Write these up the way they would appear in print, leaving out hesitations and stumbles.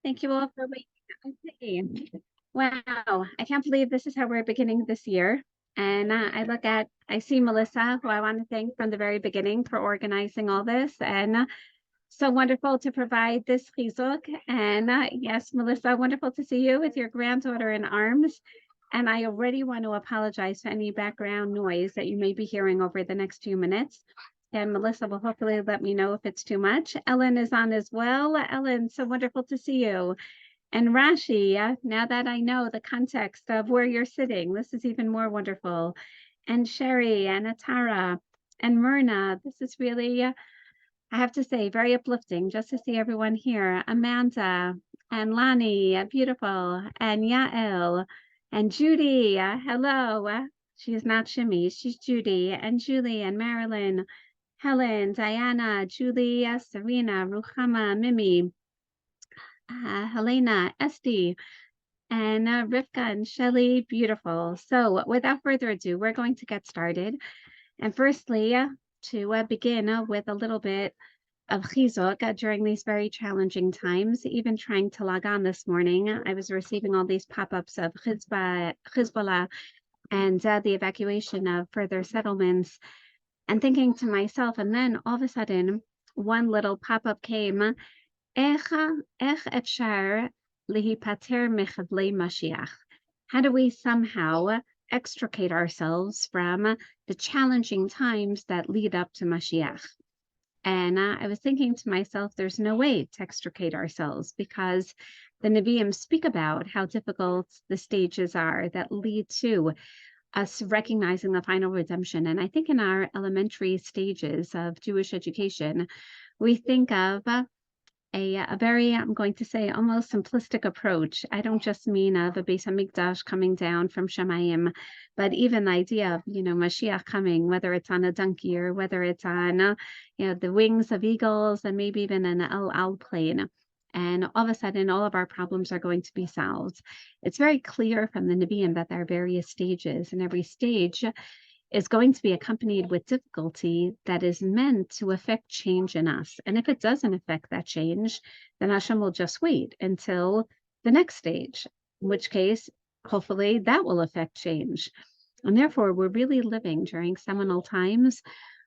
Thank you all for waiting. Okay. Wow, I can't believe this is how we're beginning this year. And I see Melissa, who I want to thank from the very beginning for organizing all this. And so wonderful to provide this chizuk. And yes, Melissa, wonderful to see you with your granddaughter in arms. And I already want to apologize for any background noise that you may be hearing over the next few minutes. And Melissa will hopefully let me know if it's too much. Ellen is on as well. Ellen, so wonderful to see you. And Rashi, now that I know the context of where you're sitting, this is even more wonderful. And Sherry and Atara and Myrna, this is really, I have to say, very uplifting just to see everyone here. Amanda and Lani, beautiful. And Yael and Judy, hello. She is not Shimmy, she's Judy. And Julie and Marilyn, Helen, Diana, Julie, Serena, Ruchama, Mimi, Helena, Esty, and Rivka and Shelley, beautiful. So without further ado, we're going to get started. And firstly, to begin with a little bit of chizuk during these very challenging times, even trying to log on this morning, I was receiving all these pop-ups of Hezbollah and the evacuation of further settlements, and thinking to myself, and then all of a sudden, one little pop-up came, איך אפשר להיפטר מחבלי Mashiach? How do we somehow extricate ourselves from the challenging times that lead up to Mashiach? And I was thinking to myself, there's no way to extricate ourselves because the Nevi'im speak about how difficult the stages are that lead to us recognizing the final redemption. And I think in our elementary stages of Jewish education, we think of a very, I'm going to say, almost simplistic approach. I don't just mean of a Beis Hamikdash coming down from Shemayim, but even the idea of, Mashiach coming, whether it's on a donkey or whether it's on, the wings of eagles and maybe even an El Al plane. And all of a sudden, all of our problems are going to be solved. It's very clear from the Nevi'im that there are various stages, and every stage is going to be accompanied with difficulty that is meant to affect change in us. And if it doesn't affect that change, then Hashem will just wait until the next stage, in which case, hopefully, that will affect change. And therefore, we're really living during seminal times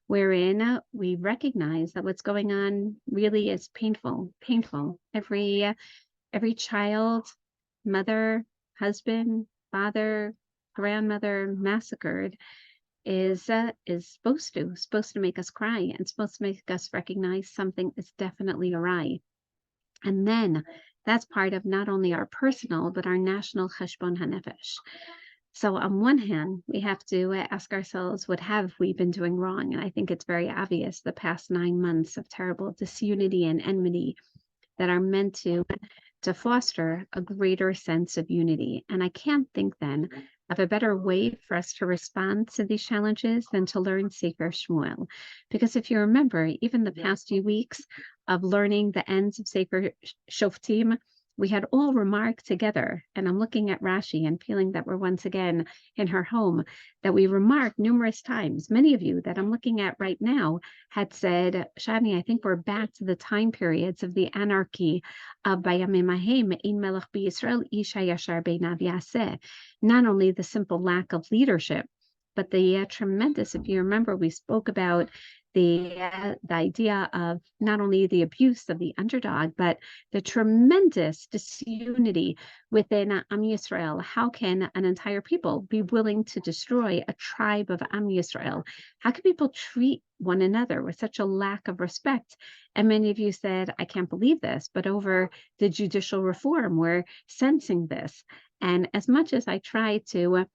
wherein we recognize that what's going on really is painful. Every child, mother, husband, father, grandmother massacred is supposed to make us cry and supposed to make us recognize something is definitely awry. And then that's part of not only our personal, but our national cheshbon hanefesh. So on one hand, we have to ask ourselves, what have we been doing wrong? And I think it's very obvious the past 9 months of terrible disunity and enmity that are meant to foster a greater sense of unity. And I can't think then of a better way for us to respond to these challenges than to learn Sefer Shmuel. Because if you remember, even the past few weeks of learning the ends of Sefer Shoftim, we had all remarked together, and I'm looking at Rashi and feeling that we're once again in her home, that we remarked numerous times. Many of you that I'm looking at right now had said, Shani, I think we're back to the time periods of the anarchy of Bayamim Hahem, Ein Melech B'Yisrael, Isha Yashar Beinav Yaseh. Not only the simple lack of leadership, but the tremendous, if you remember, we spoke about the idea of not only the abuse of the underdog, but the tremendous disunity within Am Yisrael. How can an entire people be willing to destroy a tribe of Am Yisrael? How can people treat one another with such a lack of respect? And many of you said, I can't believe this, but over the judicial reform, we're sensing this. And as much as I try to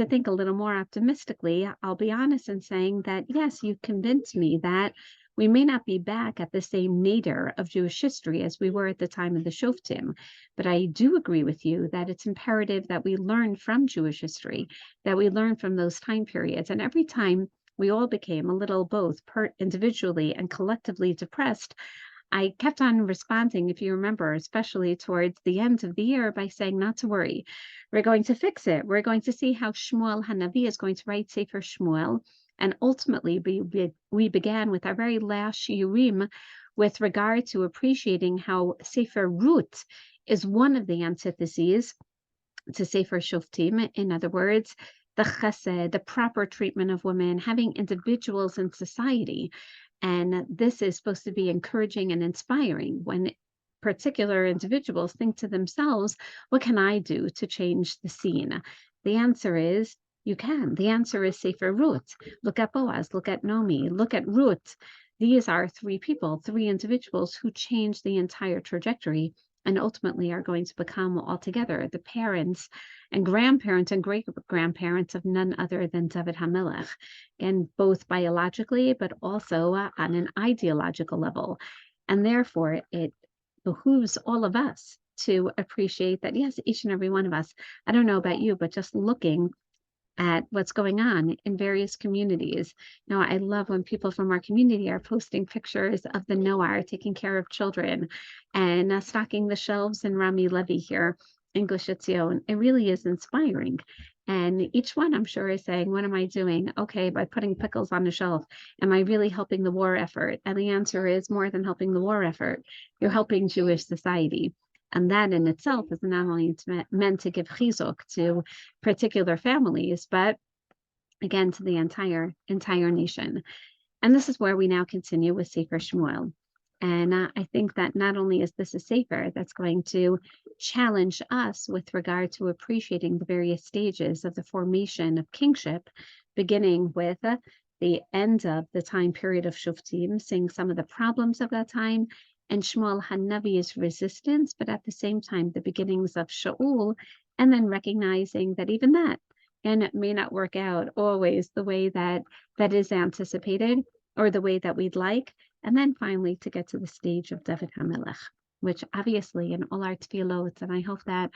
think a little more optimistically, I'll be honest in saying that, yes, you convinced me that we may not be back at the same nadir of Jewish history as we were at the time of the Shoftim, but I do agree with you that it's imperative that we learn from Jewish history, that we learn from those time periods. And every time we all became a little both individually and collectively depressed, I kept on responding, if you remember, especially towards the end of the year, by saying not to worry. We're going to fix it. We're going to see how Shmuel Hanavi is going to write Sefer Shmuel. And ultimately, we began with our very last shiurim with regard to appreciating how Sefer Ruth is one of the antitheses to Sefer Shoftim. In other words, the chesed, the proper treatment of women, having individuals in society. And this is supposed to be encouraging and inspiring when particular individuals think to themselves, what can I do to change the scene? The answer is, you can. The answer is Sefer Ruth. Look at Boaz, look at Nomi, look at Ruth. These are three people, three individuals who changed the entire trajectory and ultimately are going to become altogether the parents and grandparents and great grandparents of none other than David HaMelech, and both biologically, but also on an ideological level. And therefore, it behooves all of us to appreciate that, yes, each and every one of us, I don't know about you, but just looking at what's going on in various communities. Now, I love when people from our community are posting pictures of the Noah taking care of children and stocking the shelves in Rami Levy here in Gush Etzion. It really is inspiring. And each one, I'm sure, is saying, what am I doing? Okay, by putting pickles on the shelf, am I really helping the war effort? And the answer is more than helping the war effort. You're helping Jewish society. And that in itself is not only meant to give chizuk to particular families, but again to the entire nation. And this is where we now continue with Sefer Shmuel. And I think that not only is this a Sefer that's going to challenge us with regard to appreciating the various stages of the formation of kingship, beginning with the end of the time period of Shoftim, seeing some of the problems of that time, and Shmuel Hanavi's resistance, but at the same time, the beginnings of Shaul, and then recognizing that even that, and it may not work out always the way that is anticipated or the way that we'd like, and then finally to get to the stage of David HaMelech, which obviously in all our tefillot, and I hope that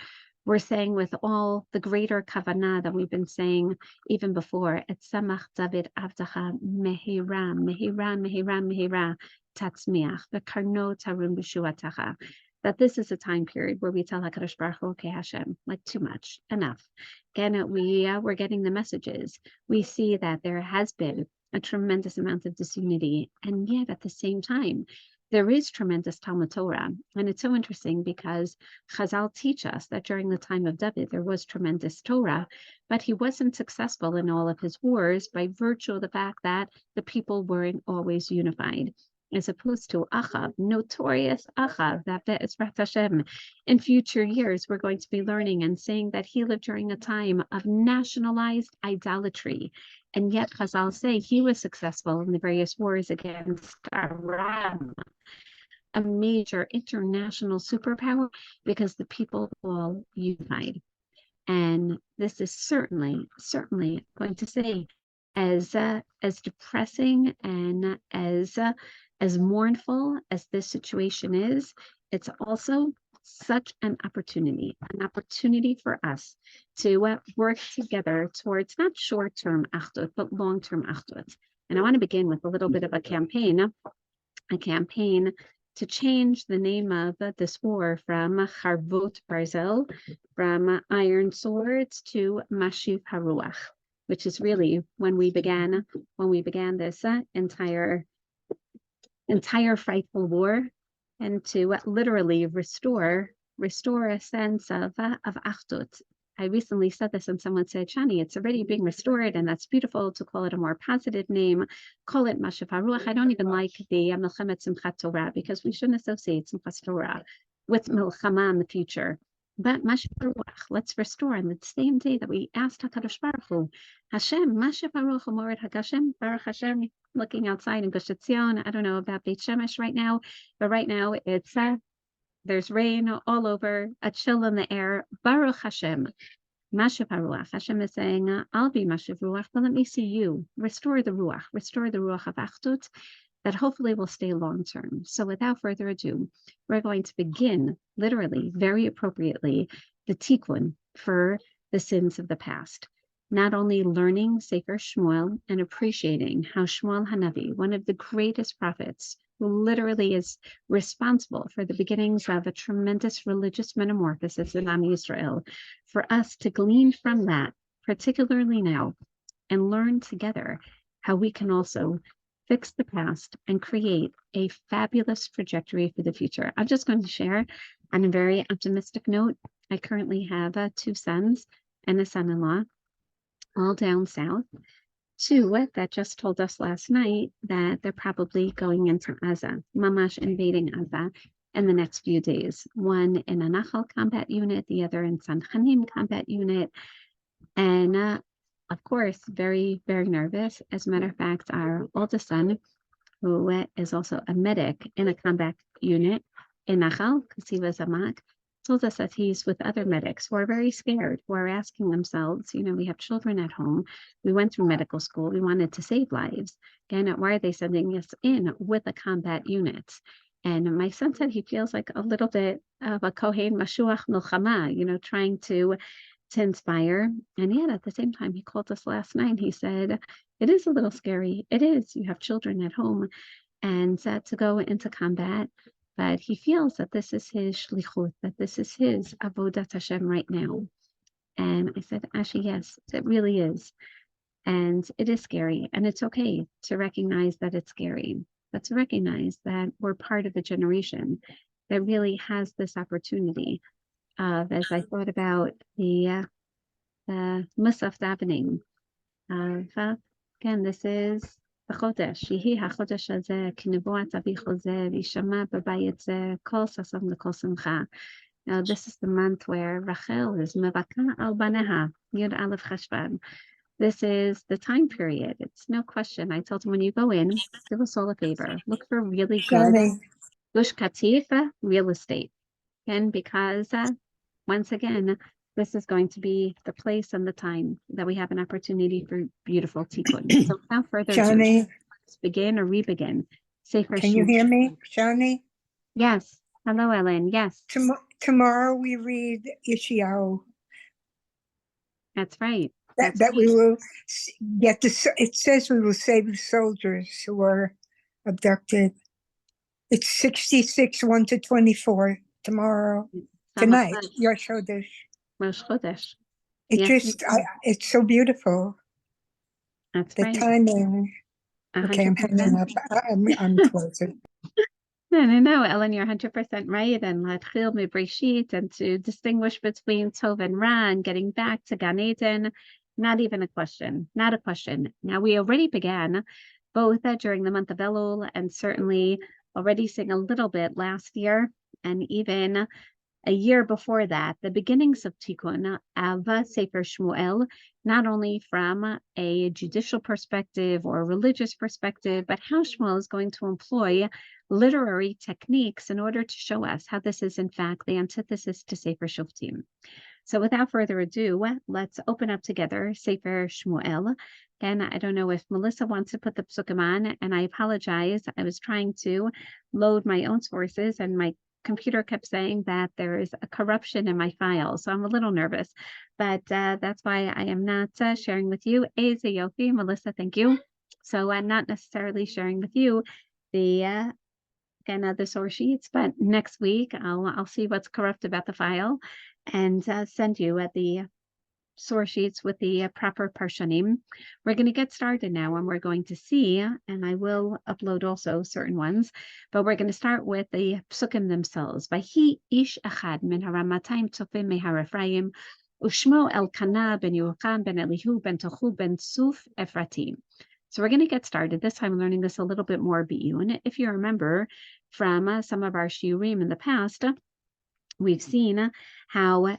we're saying with all the greater kavanah that we've been saying even before, et samach David avdacha mehira, mehira, mehira, mehira, tatzmiach, v'karno tarum b'shuatacha. That this is a time period where we tell HaKadosh Baruch Hu, okay, Hashem, like too much, enough. Again, we're getting the messages. We see that there has been a tremendous amount of disunity, and yet at the same time, there is tremendous Talmud Torah. And it's so interesting because Chazal teach us that during the time of David, there was tremendous Torah, but he wasn't successful in all of his wars by virtue of the fact that the people weren't always unified. As opposed to Achav, notorious Achav, that is Hashem. In future years, we're going to be learning and saying that he lived during a time of nationalized idolatry. And yet, Chazal say he was successful in the various wars against Aram, a major international superpower, because the people all unified. And this is certainly going to say, as depressing and as mournful as this situation is, it's also such an opportunity for us to work together towards not short-term achdut, but long-term achdut. And I want to begin with a little bit of a campaign to change the name of this war from Charvot Barzel, from iron swords, to Mashiv Haruach, which is really when we began this entire frightful war, and to literally restore a sense of achdut. I recently said this and someone said, Shani, it's already being restored and that's beautiful to call it a more positive name, call it Mashiv Haruach. I don't even like the Milchemet Simchat Torah because we shouldn't associate Simchat Torah with Milchama in the future. But Mashiv Haruach, let's restore on the same day that we asked HaKadosh Baruch Hu, Hashem, Mashiv Haruach Umored HaGashem, Baruch Hashem, looking outside in Gush Etzion. I don't know about Beit Shemesh right now, but right now it's there's rain all over, a chill in the air. Baruch Hashem, Mashiv Haruach. Hashem is saying, I'll be Mashiv Ruach, but let me see you. Restore the Ruach of Achdut, that hopefully will stay long term. So without further ado, we're going to begin, literally, very appropriately, the tikkun for the sins of the past. Not only learning Sefer Shmuel and appreciating how Shmuel Hanavi, one of the greatest prophets, who literally is responsible for the beginnings of a tremendous religious metamorphosis in Am Yisrael, for us to glean from that, particularly now, and learn together how we can also fix the past and create a fabulous trajectory for the future. I'm just going to share On a very optimistic note, I currently have 2 sons and a son-in-law, all down south. 2 that just told us last night that they're probably going into Gaza, Mamash invading Gaza in the next few days. One in a Nachal combat unit, the other in Sanchanim combat unit. And of course, very, very nervous. As a matter of fact, our oldest son, who is also a medic in a combat unit in Nachal, because he was a MAC, told us that he's with other medics who are very scared, who are asking themselves, we have children at home. We went through medical school. We wanted to save lives. Again, why are they sending us in with the combat units? And my son said he feels like a little bit of a Kohen Mashuach Milchama, trying to inspire. And yet at the same time, he called us last night. And he said, it is a little scary. It is. You have children at home and to go into combat. But he feels that this is his shlichut, that this is his avodat Hashem right now. And I said, Ashi, yes, it really is. And it is scary. And it's okay to recognize that it's scary, but to recognize that we're part of a generation that really has this opportunity of, as I thought about the Musaf davening, again, this is בחודש, יהי החודש הזה כנבואת אביך זה, וישמע בבית זה כל ששון לכל שמחה. Now, this is the month where Rachel is mevaka al baneha, Yud Aleph Cheshvan. This is the time period. It's no question. I told him, when you go in, do us all a favor. Look for really good Gush Katif real estate. And because, once again, this is going to be the place and the time that we have an opportunity for beautiful tikkun. So without further ado, let's begin or re-begin. Sefer Can you hear me, Shani? Yes. Hello, Ellen. Yes. Tomorrow we read Yeshayahu. That's right. That we will get it says we will save the soldiers who were abducted. It's 66, 1-24 tomorrow. Tonight, Rosh Chodesh. Rosh Chodesh. It's so beautiful. That's the right. Timing. 100%. Okay, I'm hanging up. I'm closer. No, Ellen, you're 100% right. And Latchil Mibreshit, and to distinguish between Tov and Ra and getting back to Gan Eden, not even a question. Not a question. Now, we already began both during the month of Elul, and certainly already seeing a little bit last year, and even a year before that, the beginnings of Tikkun of Sefer Shmuel, not only from a judicial perspective or a religious perspective, but how Shmuel is going to employ literary techniques in order to show us how this is, in fact, the antithesis to Sefer Shoftim. So without further ado, let's open up together Sefer Shmuel. Again, I don't know if Melissa wants to put the psukim on, and I apologize. I was trying to load my own sources, and my computer kept saying that there is a corruption in my file, so I'm a little nervous, but that's why I am not sharing with you. Eze Yofi, Melissa, thank you. So I'm not necessarily sharing with you the the source sheets, but next week I'll see what's corrupt about the file and send you the source sheets with the proper parshanim. We're going to get started now, and we're going to see, and I will upload also certain ones, but we're going to start with the psukim themselves. Vahi ish achad min haramatayim tzofim mehar Ephraim, ushmo Elkanah ben Yocham ben Elihu ben Tochu ben Suf Ephratim. So we're going to get started. This time learning this a little bit more biyun. If you remember from some of our shiurim in the past, we've seen how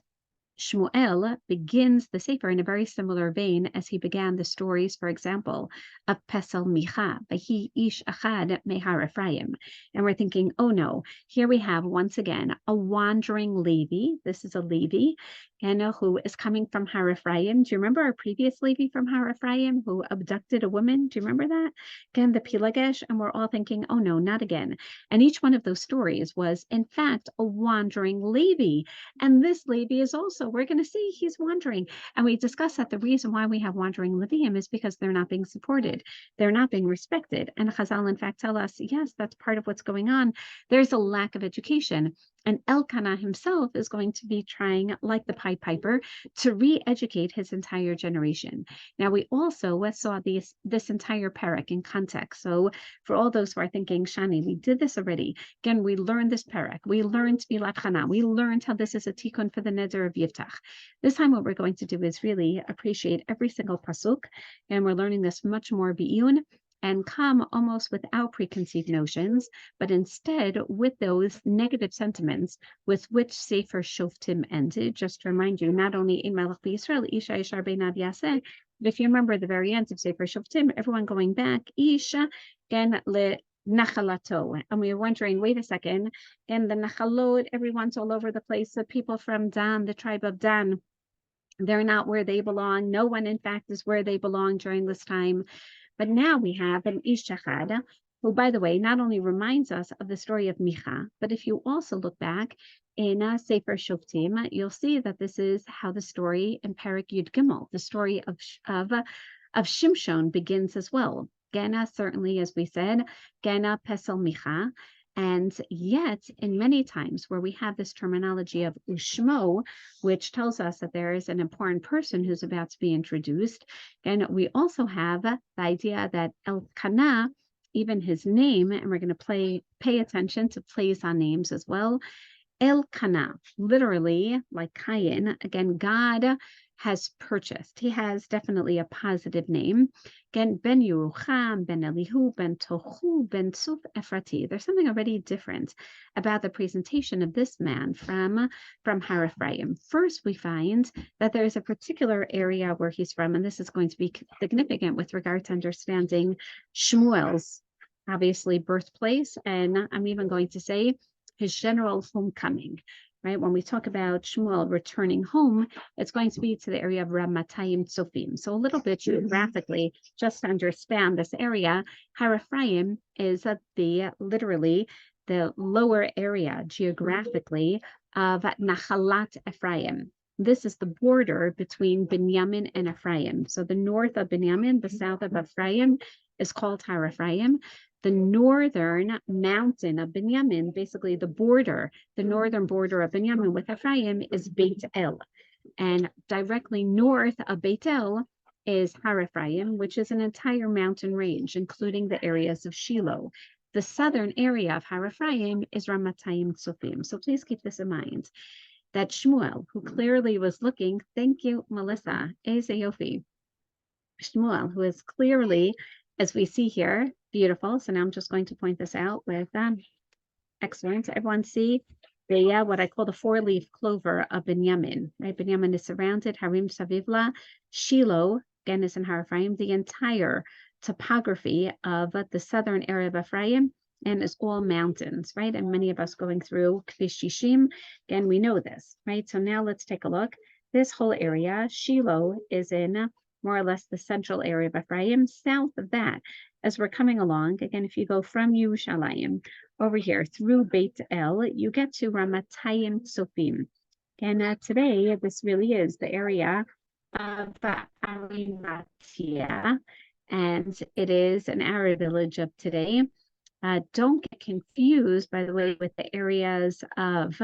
Shmuel begins the Sefer in a very similar vein as he began the stories, for example, of Pesel Micha, Vahi Ish Achad Mehar Ephraim. And we're thinking, oh no, here we have once again a wandering Levi. This is a Levi, who is coming from Har Ephraim. Do you remember our previous Levi from Har Ephraim who abducted a woman? Do you remember that? Again, the Pilagesh, and we're all thinking, oh no, not again. And each one of those stories was, in fact, a wandering Levi. And this Levi is also, we're going to see, he's wandering. And we discussed that the reason why we have wandering Leviim is because they're not being supported. They're not being respected. And Chazal, in fact, tell us, yes, that's part of what's going on. There's a lack of education. And Elkanah himself is going to be trying, like the Pied Piper, to re-educate his entire generation. Now, we also saw this entire parak in context. So for all those who are thinking, Shani, we did this already. Again, we learned this parak. We learned Milat Chana. We learned how this is a tikkun for the neder of Yiftach. This time, what we're going to do is really appreciate every single pasuk. And we're learning this much more bi'iyun and come almost without preconceived notions, but instead with those negative sentiments with which Sefer Shoftim ended. Just to remind you, not only in Melech B'Yisrael, Isha Yishar Beinav Yaseh, but if you remember the very end of Sefer Shoftim, everyone going back, Isha Gen Le Nachalato. And we were wondering, wait a second, and the Nachalot, everyone's all over the place. The people from Dan, the tribe of Dan, they're not where they belong. No one, in fact, is where they belong during this time. But now we have an Ish Echad, who, by the way, not only reminds us of the story of Micha, but if you also look back in Sefer Shoftim, you'll see that this is how the story in Perek Yud Gimel, the story of Shimshon, begins as well. Gena, certainly, as we said, Gena Pesel Micha. And yet, in many times where we have this terminology of Ushmo, which tells us that there is an important person who's about to be introduced, and we also have the idea that Elkanah, even his name, and we're going to pay attention to plays on names as well. Elkanah, literally like Cain, again, God has purchased. He has definitely a positive name. Again, Ben Yerucham, Ben Elihu, Ben Tohu, Ben Tzuf Ephrati. There's something already different about the presentation of this man from Har Ephraim. First, we find that there's a particular area where he's from, and this is going to be significant with regard to understanding Shmuel's, obviously, birthplace. And I'm even going to say his general homecoming, right? When we talk about Shmuel returning home, it's going to be to the area of Ramatayim Tzofim. So a little bit geographically, just to understand this area, Har Ephraim is literally the lower area geographically of Nachalat Ephraim. This is the border between Binyamin and Ephraim. So the north of Binyamin, the south of Ephraim, is called Har Ephraim. The northern mountain of Binyamin, basically the northern border of Binyamin with Ephraim, is Beit El. And directly north of Beit El is Har Ephraim, which is an entire mountain range, including the areas of Shiloh. The southern area of Har Ephraim is Ramatayim Tzofim. So please keep this in mind, that Shmuel, who clearly was looking, thank you, Melissa, Eze Yofi. Shmuel, who is clearly, as we see here, beautiful. So now I'm just going to point this out with excellent. Everyone see the what I call the four-leaf clover of Binyamin, right? Binyamin is surrounded, Harim Savivla, Shiloh, again is in Har Ephraim, the entire topography of the southern area of Ephraim, and it's all mountains, right? And many of us going through Kvish Shishim, again, we know this, right? So now let's take a look. This whole area, Shiloh, is in more or less the central area of Ephraim. South of that, as we're coming along, again, if you go from Yerushalayim over here through Beit El, you get to Ramatayim Tzofim. And today, this really is the area of Arimathea, and it is an Arab village of today. Don't get confused, by the way, with the areas of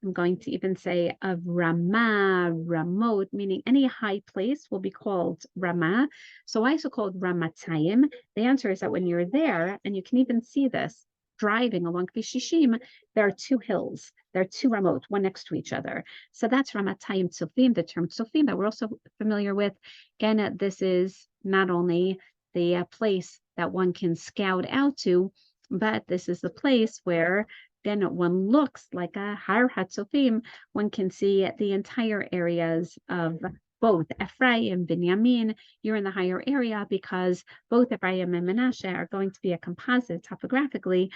I'm going to even say of Ramah, Ramot, meaning any high place will be called Ramah. So I also called Ramatayim. The answer is that when you're there, and you can even see this driving along Kvish, there are two hills. There are two Ramot, one next to each other. So that's Ramatayim Tzofim, the term Tzofim that we're also familiar with. Again, this is not only the place that one can scout out to, but this is the place where then one looks like a Har HaTzofim. One can see the entire areas of both Ephraim, Binyamin. You're in the higher area because both Ephraim and Menashe are going to be a composite topographically,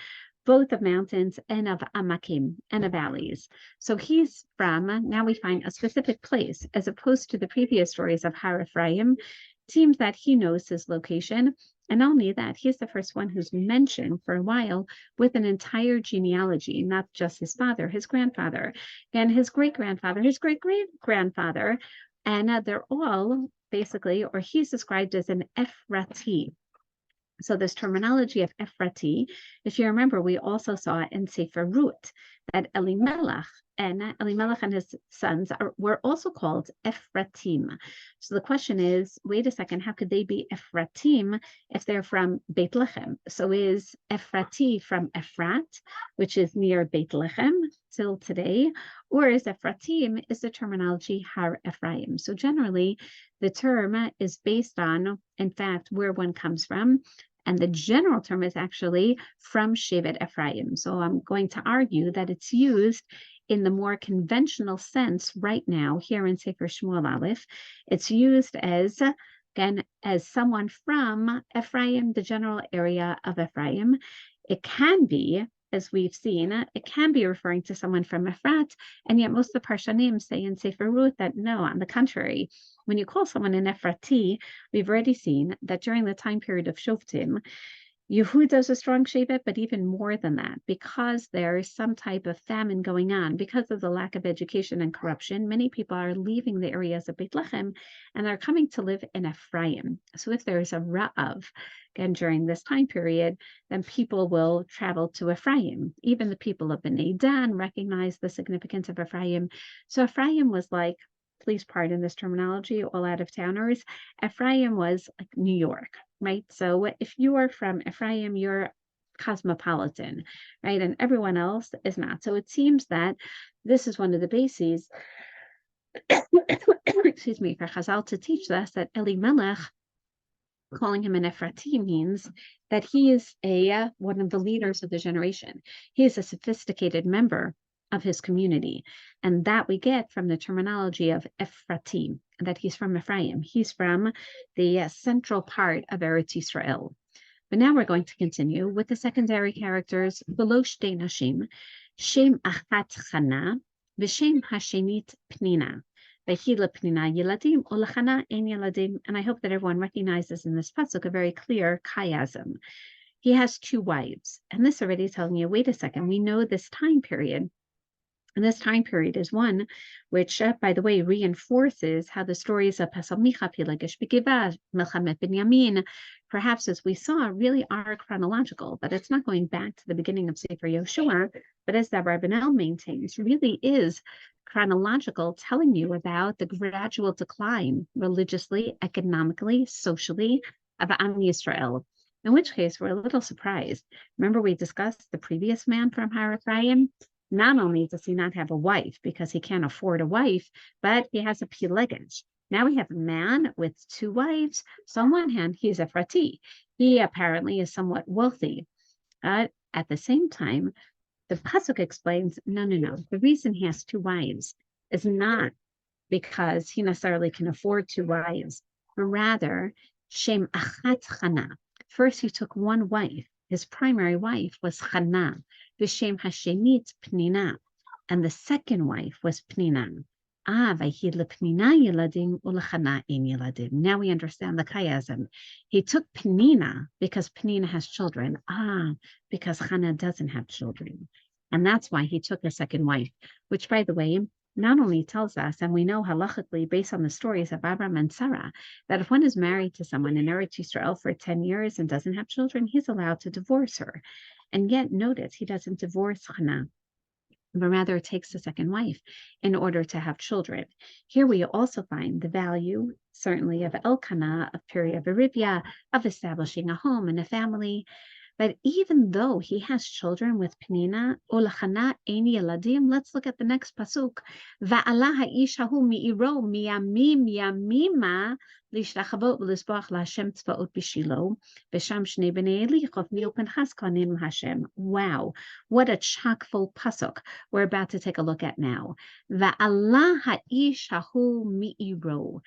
both of mountains and of Amakim and of valleys. So he's from, now we find a specific place, as opposed to the previous stories of Har Ephraim. It seems that he knows his location. And not only that, he's the first one who's mentioned for a while with an entire genealogy, not just his father, his grandfather, and his great-grandfather, his great-great-grandfather. And they're all basically, or he's described as an Ephrati. So this terminology of Ephrati, if you remember, we also saw it in Sefer Rut, that Elimelech and his sons were also called Ephratim. So the question is, wait a second, how could they be Ephratim if they're from Beit Lechem? So is Ephrati from Ephrat, which is near Beit Lechem till today, or is Ephratim is the terminology Har Ephraim? So generally, the term is based on, in fact, where one comes from. And the general term is actually from Shevet Ephraim. So I'm going to argue that it's used in the more conventional sense right now here in Sefer Shmuel Aleph. It's used as, again, as someone from Ephraim, the general area of Ephraim. It can be, as we've seen, it can be referring to someone from Ephrat, and yet most of the Parshanim say in Sefer Ruth that no, on the contrary, when you call someone an Ephrati, we've already seen that during the time period of Shoftim, Yehuda is a strong Shevet, but even more than that, because there is some type of famine going on, because of the lack of education and corruption, many people are leaving the areas of Beit Lechem and are coming to live in Ephraim. So if there is a Ra'av, again, during this time period, then people will travel to Ephraim. Even the people of Bnei Dan recognize the significance of Ephraim. So Ephraim was like, please pardon this terminology, all out-of-towners, Ephraim was like New York, right? So if you are from Ephraim, you're cosmopolitan, right? And everyone else is not. So it seems that this is one of the bases, excuse me, for Chazal to teach us that Elimelech, calling him an Ephrati, means that he is one of the leaders of the generation. He is a sophisticated member of his community. And that we get from the terminology of Ephratim, that he's from Ephraim. He's from the central part of Eretz Yisrael. But now we're going to continue with the secondary characters below Shtei Nashim, Shem Achat Chana, V'Shem Hashenit Pnina. And I hope that everyone recognizes in this pasuk a very clear chiasm. He has two wives. And this already is telling you, wait a second, we know this time period. And this time period is one which, by the way, reinforces how the stories of Pesach Micha, Pilegesh B'Giva, Melchamet Binyamin, perhaps as we saw, really are chronological, but it's not going back to the beginning of Sefer Yoshua, but as the Rabbanit maintains, really is chronological, telling you about the gradual decline religiously, economically, socially of Am Yisrael. In which case, we're a little surprised. Remember, we discussed the previous man from Har Ephraim? Not only does he not have a wife because he can't afford a wife, but he has a pilegesh. Now we have a man with two wives. So on one hand, he's a Ephrati. He apparently is somewhat wealthy. At the same time, the pasuk explains, no. The reason he has two wives is not because he necessarily can afford two wives, but rather, Shem Achat Chana. First, he took one wife. His primary wife was Chana, V'Shem Hashenit Pnina, and the second wife was Pnina. Vayhi lePnina yeladim uleChana ein yeladim. Now we understand the chiasm. He took Pnina because Pnina has children. Because Chana doesn't have children. And that's why he took a second wife, which, by the way, not only tells us, and we know halachically based on the stories of Abraham and Sarah, that if one is married to someone in Eretz Yisrael for 10 years and doesn't have children, he's allowed to divorce her. And yet, notice, he doesn't divorce Chana, but rather takes a second wife in order to have children. Here we also find the value, certainly, of Elkanah, of Peri Avarivia, of establishing a home and a family. But even though he has children with Pnina, Olachana Eini Eladim, let's look at the next pasuk. Va'ala ha'ish hahu mi'iro miyamim yamima lishtachavot v'lisboach la'Hashem tzvaot b'Shilo v'sham shnei b'nei Eli chofni u'Pinchas konim Hashem. Wow, what a chock-full pasuk we're about to take a look at now. Va'ala ha'ish hahu mi'iro.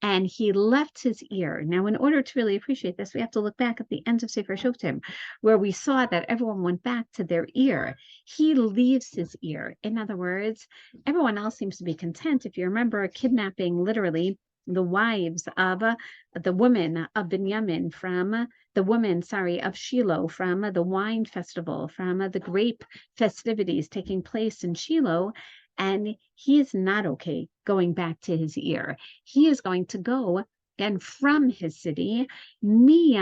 And he left his ear. Now, in order to really appreciate this, we have to look back at the end of Sefer Shoftim, where we saw that everyone went back to their ear. He leaves his ear. In other words, everyone else seems to be content. If you remember, kidnapping literally the wives of the women of Binyamin from the women, of Shiloh, from the wine festival, from the grape festivities taking place in Shiloh. And he is not okay going back to his ear. He is going to go again from his city. And the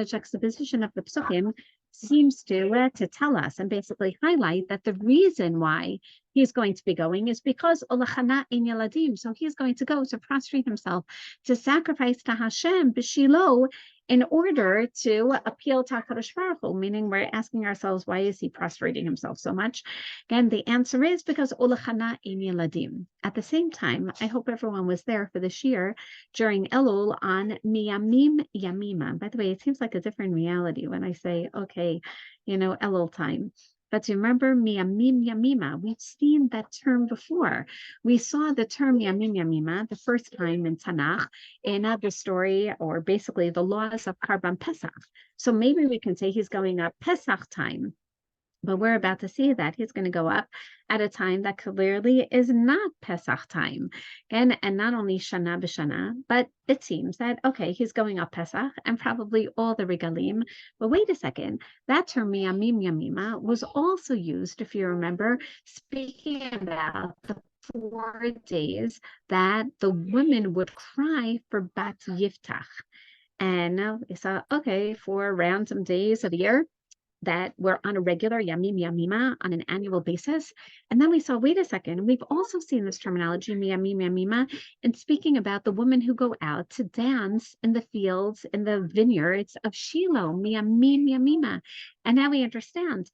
juxtaposition of the psukim seems to tell us and basically highlight that the reason why he's going to be going is because Olachana in Yaladim. So he's going to go to prostrate himself, to sacrifice to Hashem, B'Shilo, in order to appeal to HaKadosh Baruch Hu, meaning we're asking ourselves, why is he prostrating himself so much? Again, the answer is because Olachana in Yaladim. At the same time, I hope everyone was there for this year during Elul on Miyamim Yamima. By the way, it seems like a different reality when I say, okay, Elul time. But to remember Miyamim Yamima, we've seen that term before. We saw the term Yamim Yamima the first time in Tanakh in the story, or basically the laws of Karban Pesach. So maybe we can say he's going up Pesach time. But we're about to see that he's going to go up at a time that clearly is not Pesach time. And not only Shana b'Shana, but it seems that, okay, he's going up Pesach and probably all the regalim. But wait a second, that term Miyamim Yamima was also used, if you remember, speaking about the 4 days that the women would cry for Bat Yiftach. And now we saw, okay, for random days of the year, that were on a regular Yamim Yamima on an annual basis. And then we saw, wait a second, we've also seen this terminology, Miyamim Yamima, in speaking about the women who go out to dance in the fields, in the vineyards of Shiloh, Miyamim Yamima. And now we understand.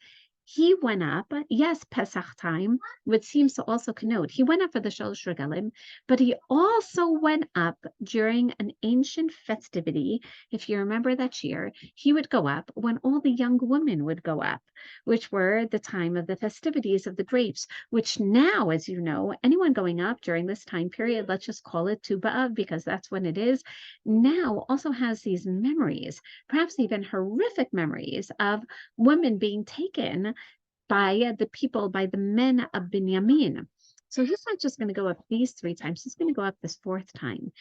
He went up, yes, Pesach time, which seems to also connote, he went up for the Shalosh Regalim, but he also went up during an ancient festivity. If you remember that year, he would go up when all the young women would go up, which were the time of the festivities of the grapes, which now, as you know, anyone going up during this time period, let's just call it Tu B'Av, because that's when it is, now also has these memories, perhaps even horrific memories of women being taken by the people, by the men of Binyamin. So he's not just going to go up these 3 times, he's going to go up this 4th time,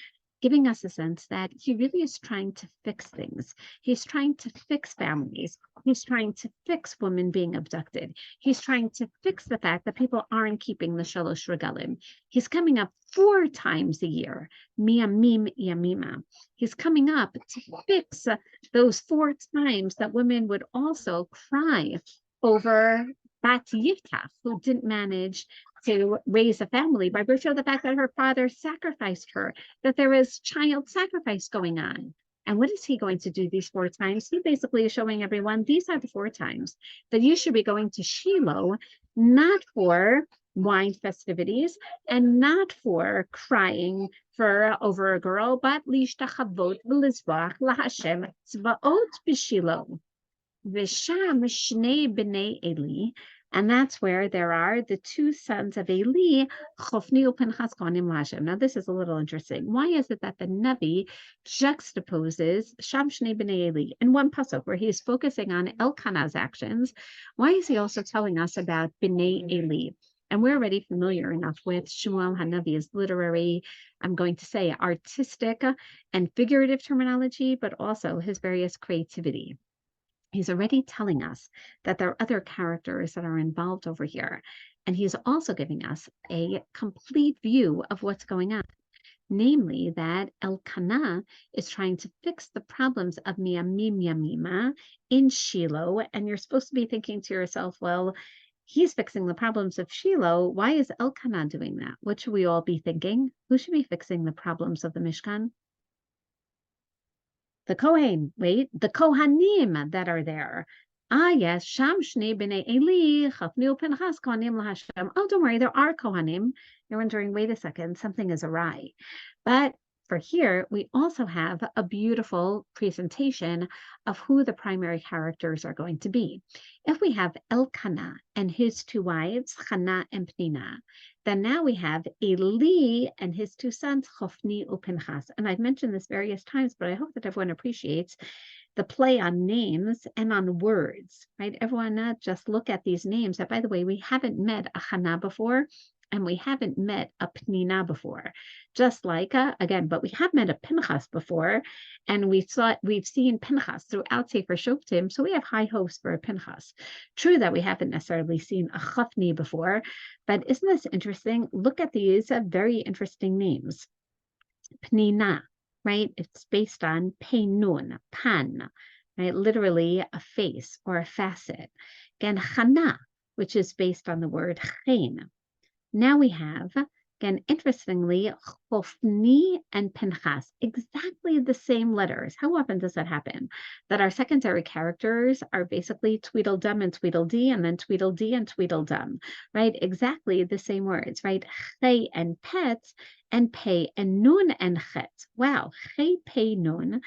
giving us a sense that he really is trying to fix things. He's trying to fix families. He's trying to fix women being abducted. He's trying to fix the fact that people aren't keeping the Shalosh Regalim. He's coming up 4 times a year, Miyamim Yamima. He's coming up to fix those 4 times that women would also cry over Bat Yiftach, who didn't manage to raise a family by virtue of the fact that her father sacrificed her, that there is child sacrifice going on. And what is he going to do these 4 times? He basically is showing everyone these are the 4 times that you should be going to Shiloh, not for wine festivities and not for crying for over a girl, but lishtachavot v'lizvach laHashem tzvaot b'Shiloh. V'sham shnei b'nei Eli, and that's where there are the 2 sons of Eli, Chofni uPinchas kohanim laHashem. Now this is a little interesting. Why is it that the Navi juxtaposes Sham shnei b'nei Eli in one pasuk where he is focusing on Elkanah's actions? Why is he also telling us about b'nei Eli? And we're already familiar enough with Shmuel Hanavi's literary, I'm going to say, artistic and figurative terminology, but also his various creativity. He's already telling us that there are other characters that are involved over here. And he's also giving us a complete view of what's going on. Namely, that Elkanah is trying to fix the problems of Miyamim Yamima in Shiloh. And you're supposed to be thinking to yourself, well, he's fixing the problems of Shiloh. Why is Elkanah doing that? What should we all be thinking? Who should be fixing the problems of the Mishkan? The Kohen, the Kohanim that are there. Yes, Sham Shnei B'nei Eli, Chafni uPinchas kohanim laHashem. Oh, don't worry, there are Kohanim. You're wondering, wait a second, something is awry. But for here, we also have a beautiful presentation of who the primary characters are going to be. If we have Elkanah and his 2 wives, Chana and Pnina, then now we have Eli and his 2 sons, Chofni uPinchas. And I've mentioned this various times, but I hope that everyone appreciates the play on names and on words, right? Everyone just look at these names. And by the way, we haven't met a Chana before, and we haven't met a Pnina before. Just like, again, but we have met a Pinchas before, and we've seen Pinchas throughout Sefer Shoftim, so we have high hopes for a Pinchas. True that we haven't necessarily seen a Chafni before, but isn't this interesting? Look at these very interesting names. Pnina, right? It's based on Peinun, Pan. right? Literally a face or a facet. Again, Chana, which is based on the word chen. Now we have, again, interestingly, Chofni and Pinchas, exactly the same letters. How often does that happen? That our secondary characters are basically Tweedledum and Tweedledee, and then Tweedledee and Tweedledum, right? Exactly the same words, right? Chay and pet, and pay and nun and chet. Wow, chay, pay, nun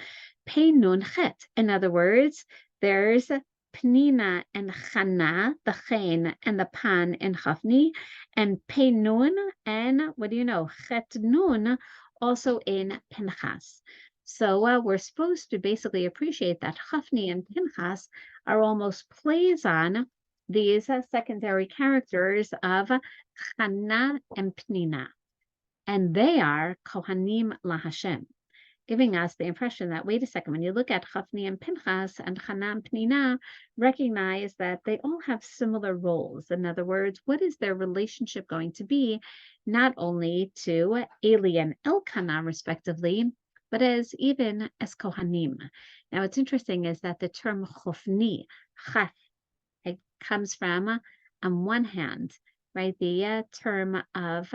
chet. In other words, there's Pnina and Chana, the chen and the pan in Chafni, and Penun, and what do you know? Chet nun, also in Pinchas. So we're supposed to basically appreciate that Chafni and Pinchas are almost plays on these secondary characters of Chana and Pnina, and they are Kohanim LaHashem, giving us the impression that, wait a second, when you look at Chafni and Pinchas and Chana and Pnina, recognize that they all have similar roles. In other words, what is their relationship going to be, not only to Eli and Elkanah, respectively, but as Kohanim. Now, what's interesting is that the term Chofni, Chaf, it comes from, on one hand, right, the term of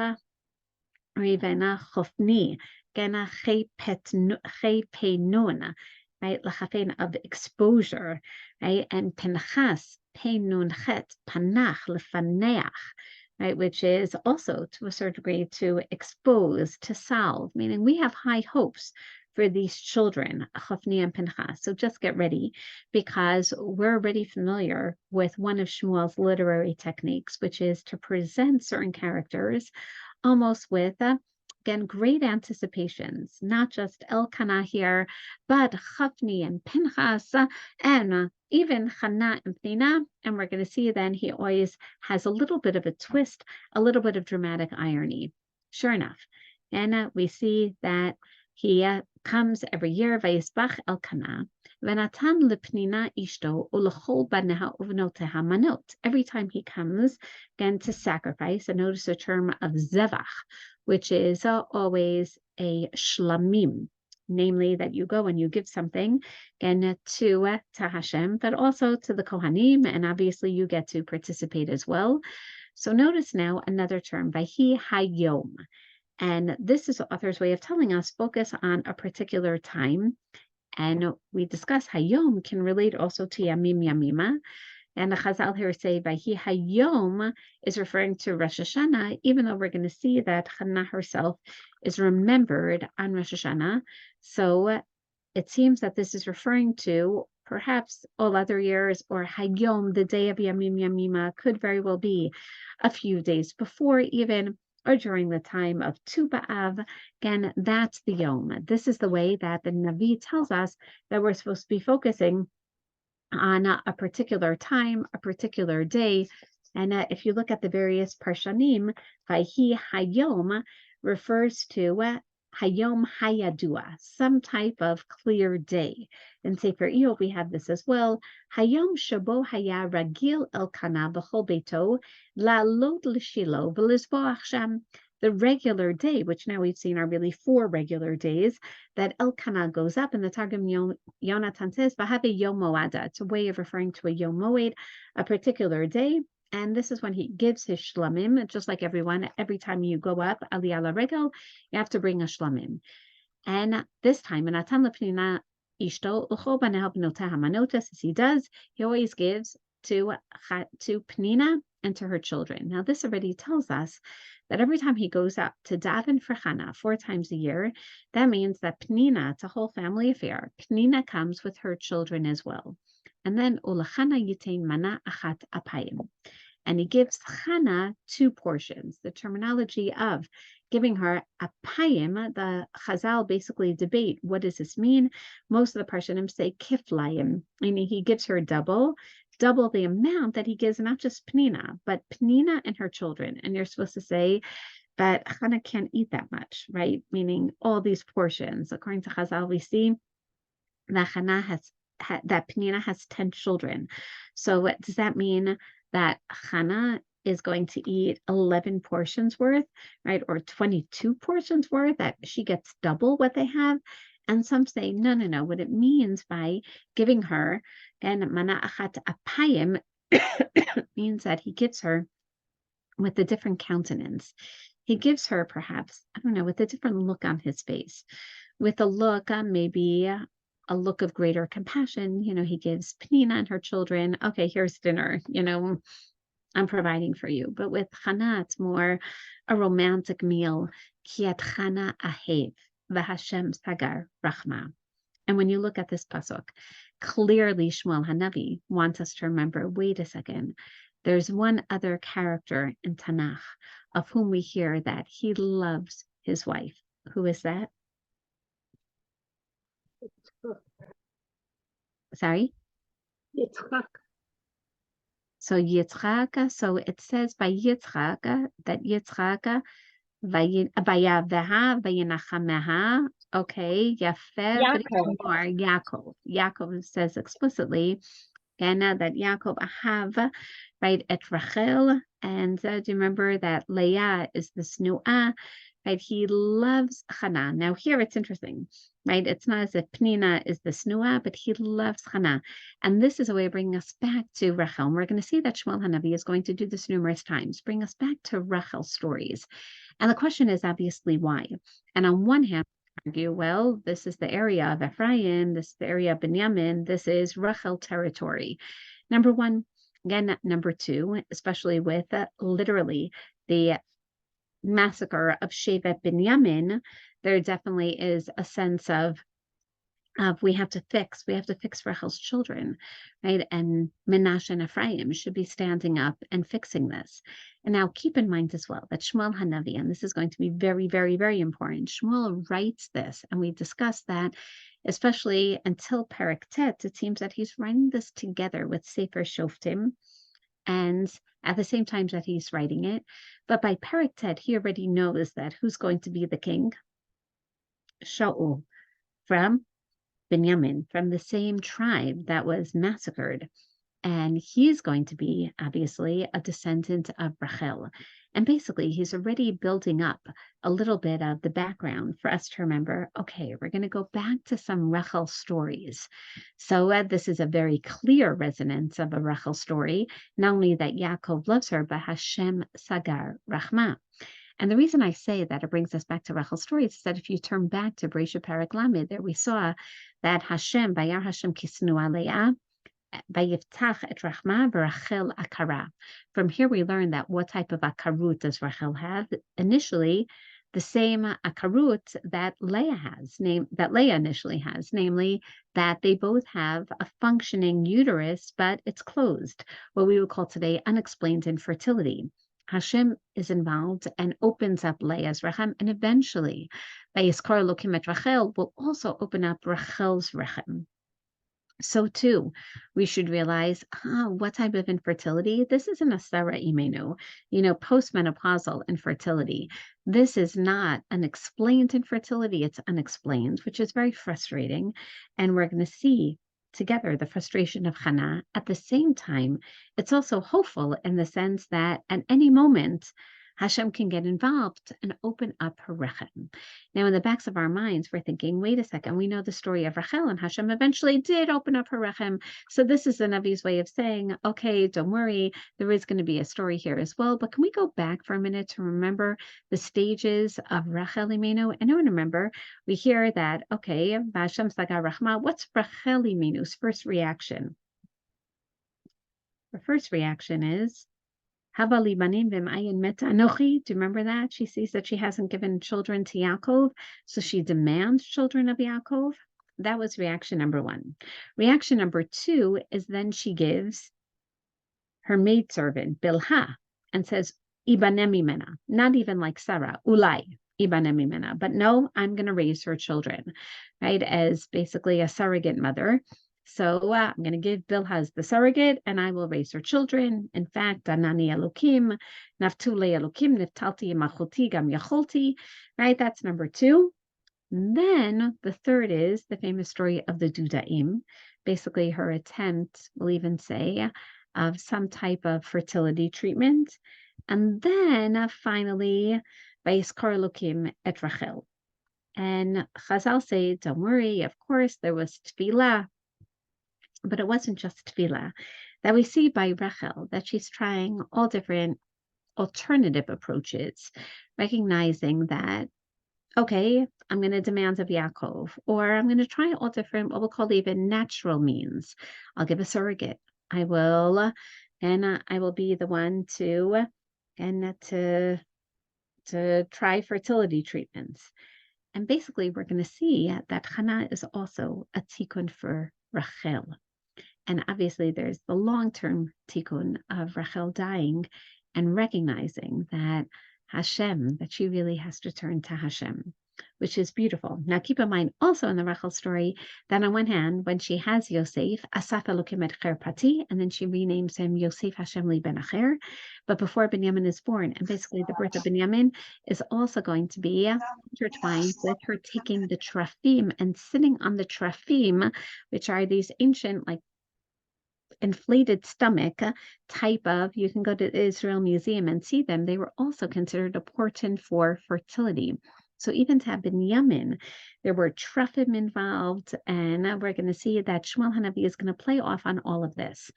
Rivena Chofni, Gena Chay Penun, right? Lachafen of exposure, right? And Pinchas, Penun Chet, Panach, Lefaneach, right? Which is also to a certain degree to expose, to solve, meaning we have high hopes for these children, Chofni and Pinchas. So just get ready, because we're already familiar with one of Shmuel's literary techniques, which is to present certain characters almost with, again, great anticipations, not just Elkanah here, but Chafni and Pinchas, and even Chana and Pnina. And we're going to see then he always has a little bit of a twist, a little bit of dramatic irony. Sure enough. And we see that he comes every year, Vayisbach Elkanah, Venatan lepnina ishto ulechol baneha uvnoteha manot. Every time he comes, again, to sacrifice, and notice the term of zevach, which is always a shlamim, namely that you go and you give something and to Hashem, but also to the Kohanim, and obviously you get to participate as well. So notice now another term, Vayhi Hayom. And this is the author's way of telling us focus on a particular time. And we discuss Hayom can relate also to Yamim Yamima. And the Chazal here say Vayhi Hayom is referring to Rosh Hashanah, even though we're going to see that Chana herself is remembered on Rosh Hashanah. So it seems that this is referring to perhaps all other years, or Hayom, the day of Yamim Yamima, could very well be a few days before even, or during the time of Tu B'Av. Again, that's the Yom. This is the way that the Navi tells us that we're supposed to be focusing on a particular time, a particular day. And if you look at the various Parshanim, Vayhi Hayom refers to Hayom Hayadua, some type of clear day. In Sefer we have this as well. Hayom Shabo Haya Ragil Elkanah B'chol Beito La'alot L'Shilo V'Lizboach Sham. The regular day, which now we've seen are really 4 regular days, that Elkanah goes up, and the Targum Yonatan says, V'have Yom Moada. It's a way of referring to a Yom Moed, a particular day. And this is when he gives his shlamim, just like everyone. Every time you go up, Aliyah LaRegel, you have to bring a shlamim. And this time, in Atan Lepnina Ishto, Ucho Baneh B'notah Hamanotas, as he does, he always gives to Pnina and to her children. Now, this already tells us that every time he goes up to daven for Chana 4 times a year, that means that Pnina, it's a whole family affair. Pnina comes with her children as well. And then Ulachana Yitain Mana Achat Apayim. And he gives Chana 2 portions. The terminology of giving her apayim, the Chazal basically debate, what does this mean? Most of the Parshanim say kiflayim, meaning he gives her double the amount that he gives not just Pnina, but Pnina and her children. And you're supposed to say that Chana can't eat that much, right? Meaning all these portions. According to Chazal, we see that that Pnina has 10 children. So what does that mean? That Chana is going to eat 11 portions worth, right? Or 22 portions worth, that she gets double what they have. And some say, no. What it means by giving her, and mana achat apayim, means that he gives her with a different countenance. He gives her, perhaps, I don't know, with a different look on his face, with a look, maybe a look of greater compassion. He gives Penina and her children, okay, here's dinner, I'm providing for you. But with Chana, it's more a romantic meal. Kiat Chana ahev, v'Hashem sagar rachma. And when you look at this pasuk, clearly Shmuel Hanavi wants us to remember, wait a second, there's one other character in Tanakh of whom we hear that he loves his wife. Who is that? Sorry? Yitzchak. So Yitzchak, so it says by Yitzchak that Yitzchak vayaveha vayinachameha. Okay, Yafeh, but even more, Yaakov. Yaakov says explicitly, and that Yaakov ahav, right, et Rachel, and do you remember that Leah is the snu'ah, right? He loves Chana. Now here it's interesting, right? It's not as if Penina is the snu'ah, but he loves Chana. And this is a way of bringing us back to Rachel. And we're going to see that Shmuel Hanavi is going to do this numerous times, bring us back to Rachel stories. And the question is obviously why. And on one hand, argue, well, this is the area of Ephraim, this is the area of Benjamin, this is Rachel territory. Number one. Again, number two, especially with literally the massacre of Shevet Binyamin, there definitely is a sense of we have to fix Rachel's children, right? And Menashe and Ephraim should be standing up and fixing this. And now keep in mind as well that Shmuel Hanavi, and this is going to be very, very, very important, Shmuel writes this, and we discussed that, especially until Perek Tet, it seems that he's writing this together with Sefer Shoftim, and at the same time that he's writing it. But by Perek Tet, he already knows that who's going to be the king? Shaul, from Benjamin, from the same tribe that was massacred. And he's going to be, obviously, a descendant of Rachel. And basically, he's already building up a little bit of the background for us to remember, okay, we're going to go back to some Rachel stories. So this is a very clear resonance of a Rachel story, not only that Yaakov loves her, but Hashem Sagar Rachma. And the reason I say that it brings us back to Rachel's story is that if you turn back to Bereishit Perek Lamed, there we saw that Hashem, Bayar Hashem Kisnu Aleah, Bayiftach et Rachma v'Rachel Akara. From here we learn that what type of akarut does Rachel have? Initially, the same akarut that Leah initially has, namely that they both have a functioning uterus, but it's closed, what we would call today unexplained infertility. Hashem is involved and opens up Leah's Rechem, and eventually, Vayiskar Elokim et Rachel will also open up Rachel's Rechem. So too, we should realize, what type of infertility? This isn't a Sarah Imenu, postmenopausal infertility. This is not an explained infertility, it's unexplained, which is very frustrating. And we're going to see together the frustration of Chana. At the same time, it's also hopeful in the sense that at any moment, Hashem can get involved and open up her rechem. Now, in the backs of our minds, we're thinking, wait a second, we know the story of Rachel, and Hashem eventually did open up her rechem. So this is the Navi's way of saying, okay, don't worry, there is going to be a story here as well. But can we go back for a minute to remember the stages of Rachel Imenu? And I want to remember, we hear that, okay, Hashem Sagar Rachma, what's Rachel Imenu's first reaction? Her first reaction is, do you remember that? She sees that she hasn't given children to Yaakov, so she demands children of Yaakov. That was reaction number one. Reaction number two is then she gives her maidservant, Bilhah, and says, Ibanem mimena, not even like Sarah, Ulai, Ibanem mimena, but no, I'm going to raise her children, right, as basically a surrogate mother. So I'm going to give Bilhah as the surrogate, and I will raise her children. In fact, Anani Elokim, Naftule Elokim, Niftalti Machoti Gam Yacholti, right? That's number two. Then the third is the famous story of the Dudaim, basically her attempt, we'll even say, of some type of fertility treatment. And then finally, Vayiskar Elokim et Rachel. And Chazal say, don't worry, of course, there was tefillah, but it wasn't just tefillah. That we see by Rachel that she's trying all different alternative approaches, recognizing that, okay, I'm going to demand of Yaakov, or I'm going to try all different, what we'll call even natural means. I'll give a surrogate. I will, and I will be the one to, and to try fertility treatments. And basically, we're going to see that Hannah is also a tikkun for Rachel. And obviously, there's the long-term tikkun of Rachel dying and recognizing that Hashem, that she really has to turn to Hashem, which is beautiful. Now, keep in mind also in the Rachel story that on one hand, when she has Yosef, Asaf Elokim et Cher Pati, and then she renames him Yosef Hashem Li Ben Acher, but before Binyamin is born, and basically the birth of Binyamin is also going to be intertwined with her taking the Trafim and sitting on the Trafim, which are these ancient, like, inflated stomach type of, you can go to the Israel Museum and see them. They were also considered a portent for fertility. So even to have Binyamin, there were Truffim involved, and we're going to see that Shmuel Hanavi is going to play off on all of this.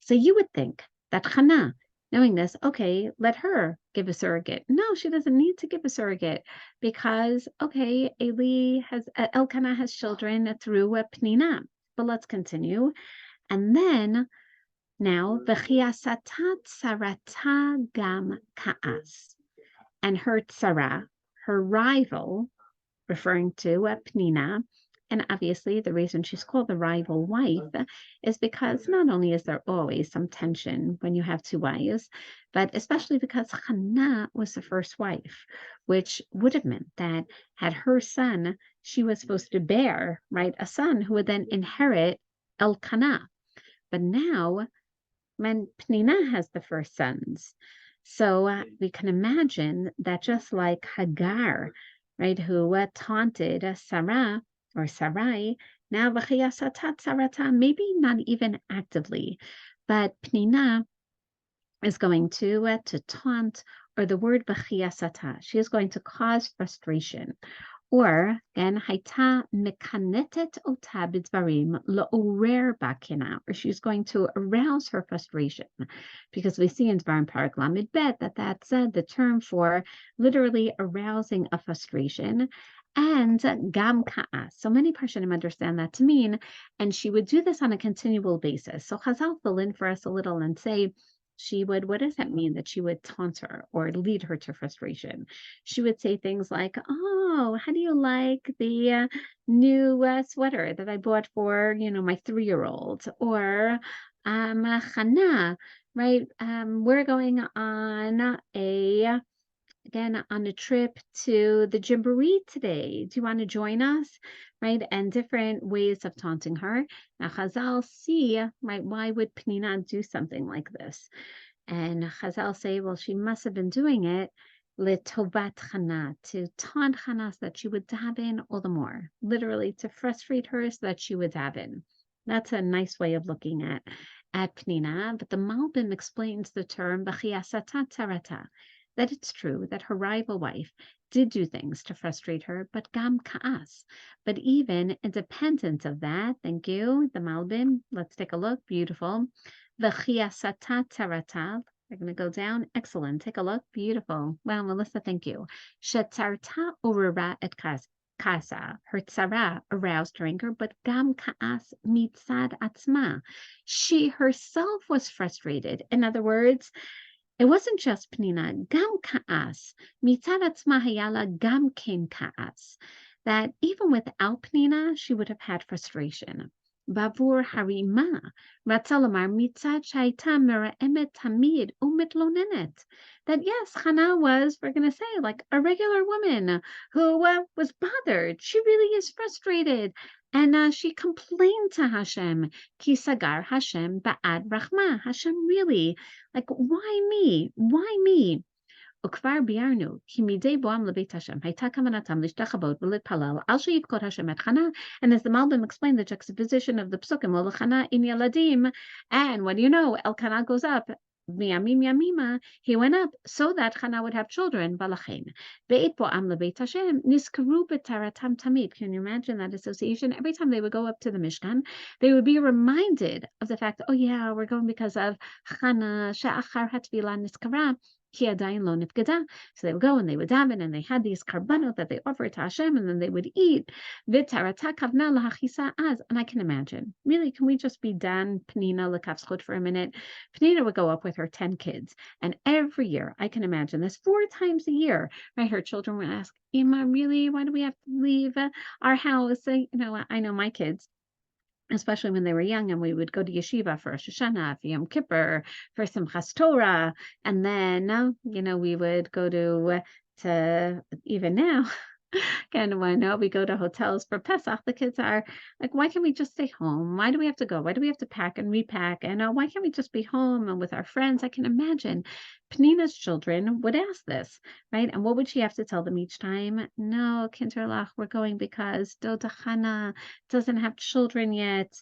So you would think that Hannah, knowing this, okay, let her give a surrogate. No, she doesn't need to give a surrogate because, okay, Elkanah has children through Pnina. But let's continue. And then now, v'chiasata tzarata gam ka'as. And her tzara, her rival, referring to Pnina, and obviously the reason she's called the rival wife is because not only is there always some tension when you have two wives, but especially because Hannah was the first wife, which would have meant that had her son, she was supposed to bear, right, a son who would then inherit Elkanah. But now, when Pnina has the first sons, so we can imagine that just like Hagar, right, who taunted Sarah or Sarai, now v'chiyasatat sarata, maybe not even actively, but Pnina is going to taunt, or the word v'chiyasata, she is going to cause frustration. Or, again, hayta mekanetet ota b'dvarim la'orer bakina, or she's going to arouse her frustration, because we see in Dvarim Parak Lamed Bet that that's the term for literally arousing a frustration. And gam ka'as. So many Parshanim understand that to mean, and she would do this on a continual basis. So Chazal fill in for us a little and say, she would, what does that mean that she would taunt her or lead her to frustration? She would say things like, oh, how do you like the new sweater that I bought for, my 3-year-old? Or, Hannah, right? We're going on a trip to the Jamboree today. Do you want to join us? Right? And different ways of taunting her. Now, Chazal see, right, why would Pnina do something like this? And Chazal say, well, she must have been doing it letovat Chana, to taunt Chana so that she would daven all the more. Literally, to frustrate her so that she would daven. That's a nice way of looking at Pnina. But the Malbim explains the term b'chiasata tarata, that it's true that her rival wife did do things to frustrate her, but gam ka'as. But even independent of that, thank you, the Malbim, let's take a look, beautiful. V'chiasata tarata, we're going to go down, excellent, take a look, beautiful. Wow, Melissa, thank you. Shetzarta urara et kasa, her tzara aroused her anger, but gam ka'as mitzad atzma. She herself was frustrated. In other words, it wasn't just Pnina, gam ka'as, mitzad atzma hayala gam ken ka'as, that even without Pnina, she would have had frustration. Bavur harima, ratzalamar mitzad shaita mera'emet tamid umitlonenet. That yes, Hannah was, we're going to say, like a regular woman who was bothered. She really is frustrated. And she complained to Hashem, ki sagar Hashem ba'ad rachma. Hashem really, like, why me? Why me? וכבר ביארנו, כי מדי בואם לבית השם, הייתה כוונתם להשתחוות ולהתפלל, על שיפקוד השם את חנה, and as the Malbim explained the juxtaposition of the psukim, well, Chana in Yaladim, and what do you know, Elkanah goes up, Miyamim Yamima, he went up so that Hannah would have children. Balachin. Be'et Bo'am Lebeit Hashem, Niskaru B'taratam Tamid. Can you imagine that association? Every time they would go up to the Mishkan, they would be reminded of the fact, oh yeah, we're going because of Hannah, Sha'achar Hatvilah Niskara. So they would go and they would daven and they had these karbanot that they offered to Hashem and then they would eat. And I can imagine, really, can we just be Dan Penina Lekavschut for a minute? Penina would go up with her 10 kids. And every year, I can imagine this 4 times a year, right? Her children would ask, Ima, really, why do we have to leave our house? I know my kids, especially when they were young, and we would go to yeshiva for Rosh Hashanah, for Yom Kippur, for Simchas Torah, and then, we would go to even now, and when we go to hotels for Pesach, the kids are like, why can't we just stay home? Why do we have to go? Why do we have to pack and repack? And why can't we just be home and with our friends? I can imagine Penina's children would ask this, right? And what would she have to tell them each time? No, Kinderlach, we're going because Doda Hannah doesn't have children yet.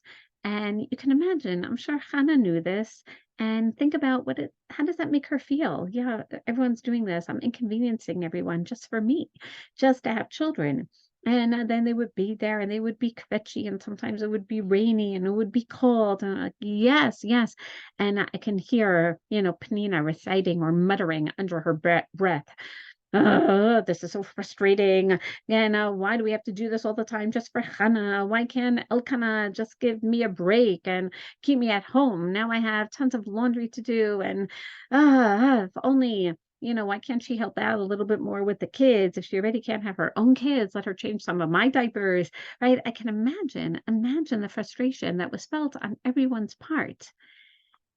And you can imagine, I'm sure Hannah knew this. And think about how does that make her feel? Yeah, everyone's doing this. I'm inconveniencing everyone just for me, just to have children. And then they would be there and they would be kvetchy and sometimes it would be rainy and it would be cold. And I'm like, yes, yes. And I can hear, Penina reciting or muttering under her breath. This is so frustrating. And why do we have to do this all the time just for Hannah? Why can't Elkanah just give me a break and keep me at home? Now I have tons of laundry to do. And if only, why can't she help out a little bit more with the kids? If she already can't have her own kids, let her change some of my diapers, right? I can imagine the frustration that was felt on everyone's part.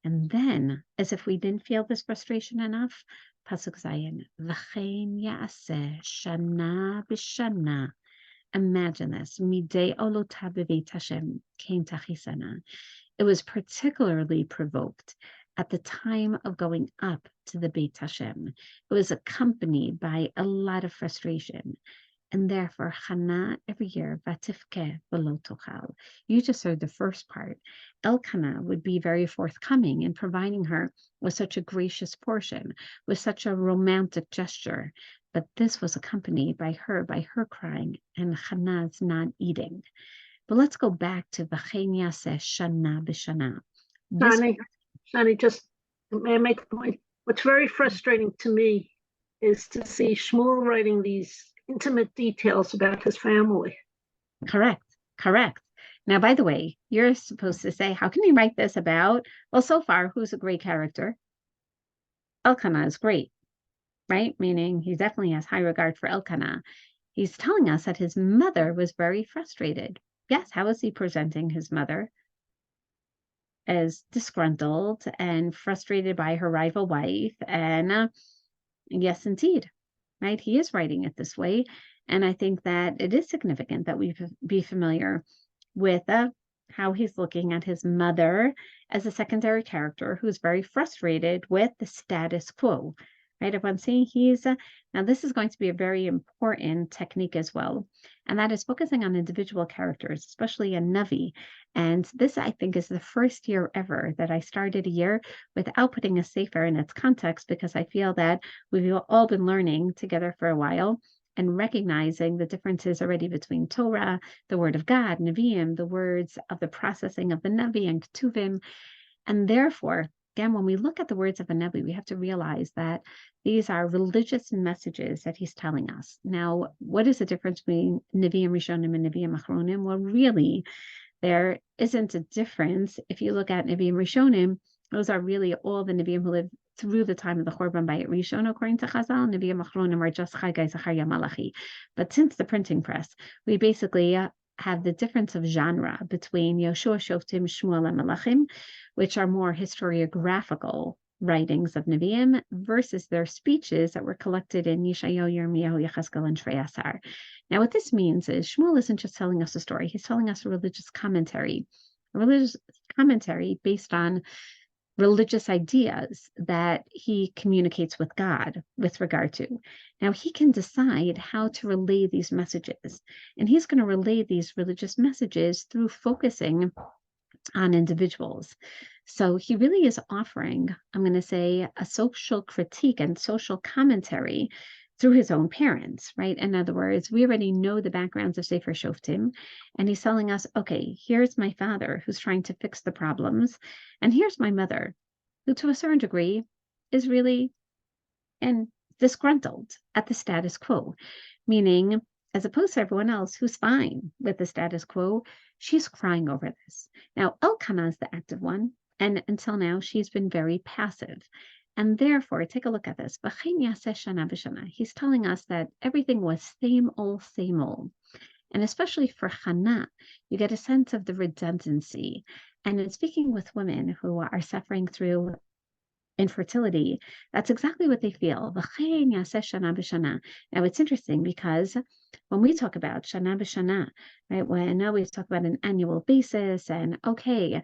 And then, as if we didn't feel this frustration enough, Pasuk Zayin, V'chein ya'aseh shana b'shana. Imagine this. Midei olota b'veit Hashem came tachisana. It was particularly provoked at the time of going up to the Beit Hashem. It was accompanied by a lot of frustration. And therefore, Hannah every year, Vatifke v'lo tochal. You just heard the first part. Elkanah would be very forthcoming in providing her with such a gracious portion, with such a romantic gesture. But this was accompanied by her crying, and Hannah's not eating. But let's go back to V'chein yaseh shana b'shana. Shani, just may I make a point? What's very frustrating to me is to see Shmuel writing these intimate details about his family. Correct. Now, by the way, you're supposed to say, how can you write this about? Well, so far, who's a great character? Elkanah is great, right? Meaning he definitely has high regard for Elkanah. He's telling us that his mother was very frustrated. Yes, how is he presenting his mother? As disgruntled and frustrated by her rival wife. And yes, indeed, right? He is writing it this way. And I think that it is significant that we be familiar with how he's looking at his mother as a secondary character who's very frustrated with the status quo, right? Everyone's saying now this is going to be a very important technique as well. And that is focusing on individual characters, especially a Navi. And this, I think, is the first year ever that I started a year without putting a Sefer in its context, because I feel that we've all been learning together for a while and recognizing the differences already between Torah, the word of God, Nevi'im, the words of the processing of the Navi and Ketuvim. And therefore, again, when we look at the words of a Navi, we have to realize that these are religious messages that he's telling us. Now, what is the difference between Nevi'im Rishonim and Nevi'im Achronim? Well, really, there isn't a difference. If you look at Nevi'im Rishonim, those are really all the Nevi'im who lived through the time of the Chorban Bayit Rishon, according to Chazal. Nevi'im Achronim are just Chagai, Zachariah, Malachi. But since the printing press, we basically have the difference of genre between Yoshua, Shoftim, Shmuel, and Malachim, which are more historiographical writings of Nevi'im versus their speeches that were collected in Yeshayahu, Yirmiyahu, Yechezkel, and Shrei Asar. Now, what this means is Shmuel isn't just telling us a story, he's telling us a religious commentary based on religious ideas that he communicates with God with regard to. Now, he can decide how to relay these messages, and he's going to relay these religious messages through focusing on individuals. So he really is offering, I'm going to say, a social critique and social commentary through his own parents, right? In other words, we already know the backgrounds of Sefer Shoftim, and he's telling us, okay, here's my father who's trying to fix the problems, and here's my mother, who to a certain degree is really and disgruntled at the status quo, meaning as opposed to everyone else who's fine with the status quo, she's crying over this. Now, Elkanah is the active one, and until now, she's been very passive. And therefore, take a look at this. He's telling us that everything was same old, same old. And especially for Hannah, you get a sense of the redundancy. And in speaking with women who are suffering through infertility, that's exactly what they feel. Now, it's interesting because when we talk about Shana b'Shana, right, when we talk about an annual basis and okay,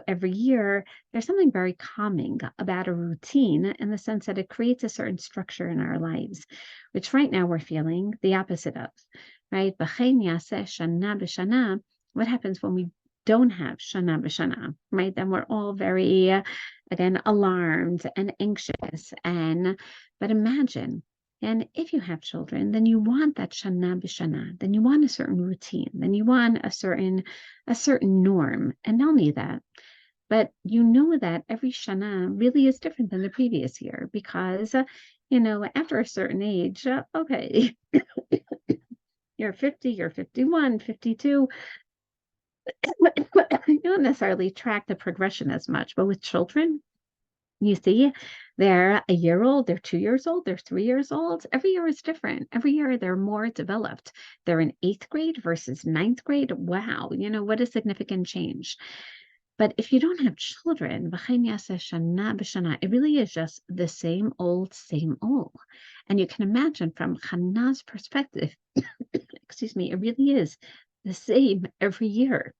every year, there's something very calming about a routine in the sense that it creates a certain structure in our lives, which right now we're feeling the opposite of, right? Shana b'Shana, what happens when we don't have Shana b'Shana, right? Then we're all very again, alarmed and anxious. But imagine, and if you have children, then you want that shana b'shana, then you want a certain routine, then you want a certain norm. And not only that, but you know that every shana really is different than the previous year because, after a certain age, okay, you're 50, you're 51, 52. You don't necessarily track the progression as much, but with children, you see, they're a year old, they're 2 years old, they're 3 years old. Every year is different. Every year they're more developed. They're in 8th grade versus 9th grade. Wow, what a significant change. But if you don't have children, it really is just the same old, same old. And you can imagine from Hannah's perspective, excuse me, it really is the same every year.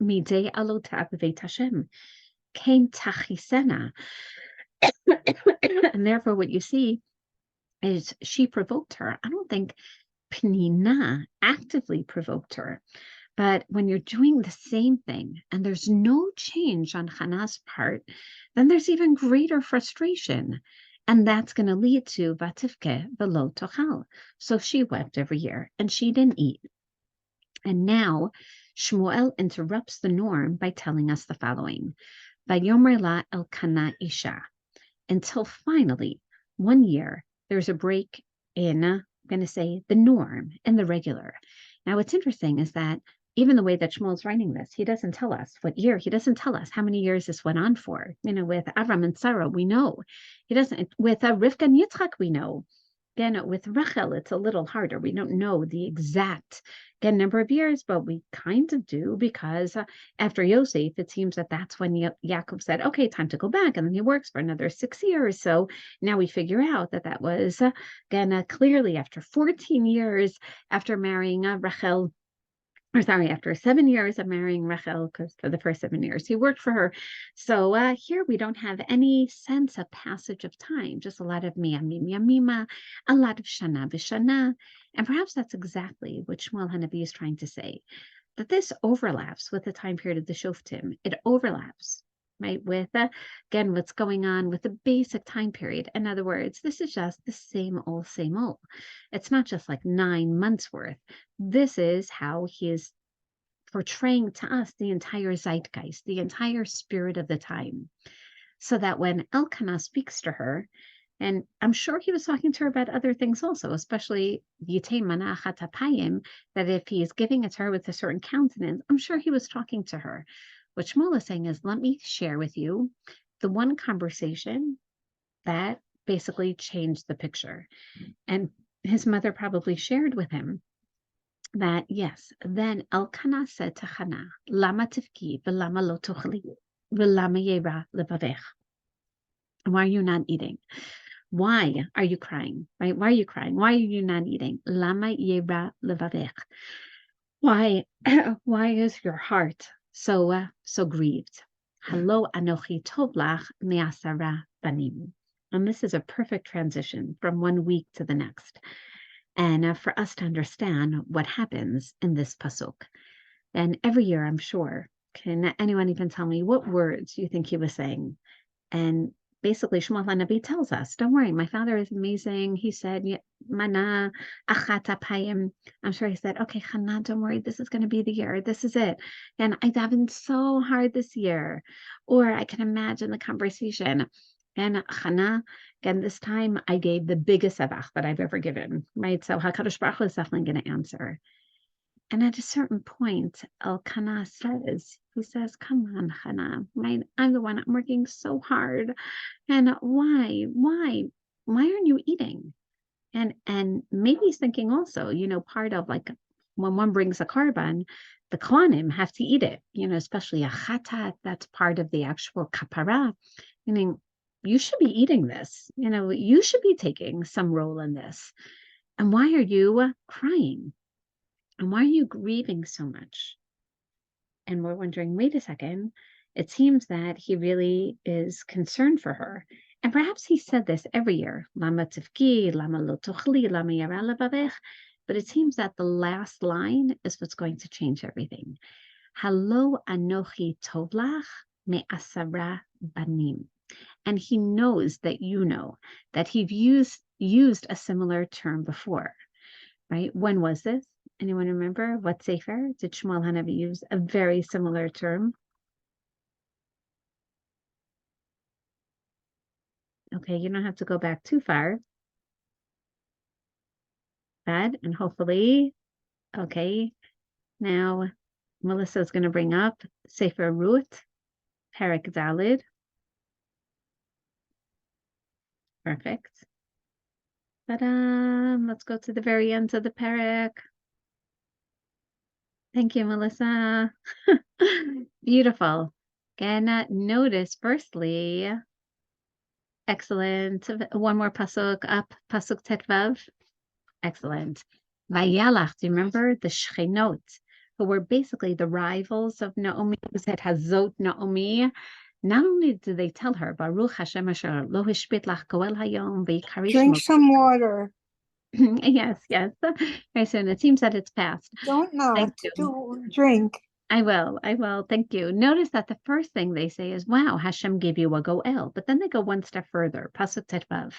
Midei alotav veit Hashem, came tachisena. And therefore, what you see is she provoked her. I don't think Penina actively provoked her. But when you're doing the same thing and there's no change on Hannah's part, then there's even greater frustration. And that's going to lead to Vatifke velo tochal. So she wept every year and she didn't eat. And now Shmuel interrupts the norm by telling us the following. Vayomer la Elkanah isha. Until finally, one year, there's a break in, I'm going to say, the norm and the regular. Now, what's interesting is that even the way that Shmuel's writing this, he doesn't tell us what year. He doesn't tell us how many years this went on for. With Avram and Sarah, we know. He doesn't. With Rivka and Yitzchak, we know. Again, with Rachel, it's a little harder. We don't know the exact number of years, but we kind of do because after Yosef, it seems that that's when Yaakov said, okay, time to go back. And then he works for another 6 years. So now we figure out that was, clearly after 14 years after marrying Rachel, after 7 years of marrying Rachel, because for the first 7 years he worked for her. So here we don't have any sense of passage of time, just a lot of miyamim yamima, a lot of shana b'shana. And perhaps that's exactly what Shmuel Hanavi is trying to say, that this overlaps with the time period of the Shoftim. It overlaps, right, with, again, what's going on with the basic time period. In other words, this is just the same old, same old. It's not just like 9 months worth. This is how he is portraying to us the entire zeitgeist, the entire spirit of the time. So that when Elkanah speaks to her, and I'm sure he was talking to her about other things also, especially Yitei Mana Chatapayim, that if he's giving it to her with a certain countenance, I'm sure he was talking to her. What Shmuel is saying is, let me share with you the one conversation that basically changed the picture. And his mother probably shared with him that, yes, then Elkanah said to Hannah, Lama tifki v'lama lo tochli v'lama yera levavech. Why are you not eating? Why are you crying? Right? Why are you crying? Why are you not eating? Lama yera levavech. Why is your heart so grieved? Halo anochi tov lach me'asara banim. And this is a perfect transition from one week to the next. And for us to understand what happens in this pasuk. And every year, I'm sure, Can anyone even tell me what words you think he was saying? And basically, Shmuel HaNavi tells us, don't worry, my father is amazing. He said, Mana achat apayim. I'm sure he said, okay, Chana, don't worry, this is going to be the year. This is it. And I davened so hard this year. Or I can imagine the conversation. And Chana, again, this time I gave the biggest sevach that I've ever given, right? So HaKadosh Baruch Hu is definitely going to answer. And at a certain point, Elkanah says, he says, come on, Hannah, right? I'm the one, I'm working so hard. And why aren't you eating? And maybe he's thinking also, part of like when one brings a korban, the kohanim have to eat it, especially a chatat, that's part of the actual kapara. Meaning, you should be eating this, you should be taking some role in this. And why are you crying? And why are you grieving so much? And we're wondering, wait a second, it seems that he really is concerned for her. And perhaps he said this every year, Lama tifki, lama lo tuchli, lama yara lebavech. But it seems that the last line is what's going to change everything. Halo anochi tovlach me'asara banim. And he knows that you know that he've used a similar term before, right? When was this? Anyone remember what Sefer did Shmuel HaNavi use a very similar term? Okay, you don't have to go back too far. Bad, and hopefully, okay, now Melissa is going to bring up Sefer Ruth, Perek Dalid. Perfect. But let's go to the very end of the Perek. Thank you, Melissa. Beautiful. Again, notice firstly, excellent. One more pasuk up, pasuk tetvav. Excellent. Vayalach, do you remember the Shchenot, who were basically the rivals of Naomi, who said Hazot Naomi? Not only did they tell her, Baruch Hashem Asher Lo Hishbit Lach Goel Hayom V'Yikari Drink Shmo. some water. Yes. Very soon. It seems that it's passed. Don't not Thank you. do drink. I will. Thank you. Notice that the first thing they say is, wow, Hashem gave you a goel. But then they go one step further. Pasuk tetvav.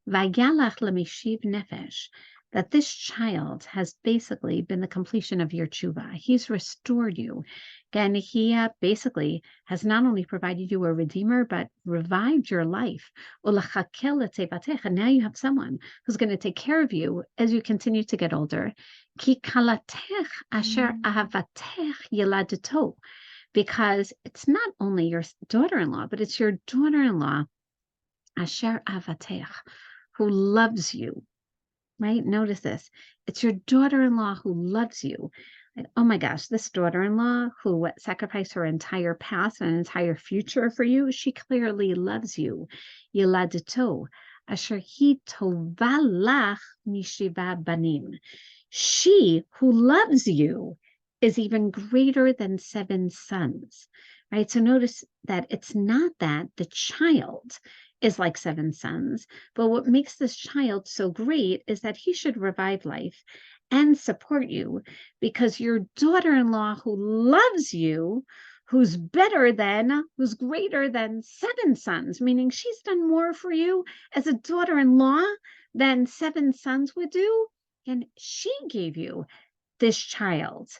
Vayalach lemishiv nefesh. That this child has basically been the completion of your tshuva. He's restored you. Again, he basically has not only provided you a redeemer, but revived your life. And now you have someone who's going to take care of you as you continue to get older. Because it's not only your daughter-in-law, but it's your daughter-in-law, asher avatech, who loves you. Right? Notice this. It's your daughter-in-law who loves you. Like, oh my gosh, this daughter-in-law who sacrificed her entire past and entire future for you, she clearly loves you. Yeladeto, asher hi tovalach mishiva banim. She who loves you is even greater than 7 sons. Right? So notice that it's not that the child is like 7 sons. But what makes this child so great is that he should revive life and support you because your daughter-in-law who loves you, who's greater than 7 sons, meaning she's done more for you as a daughter-in-law than 7 sons would do. And she gave you this child.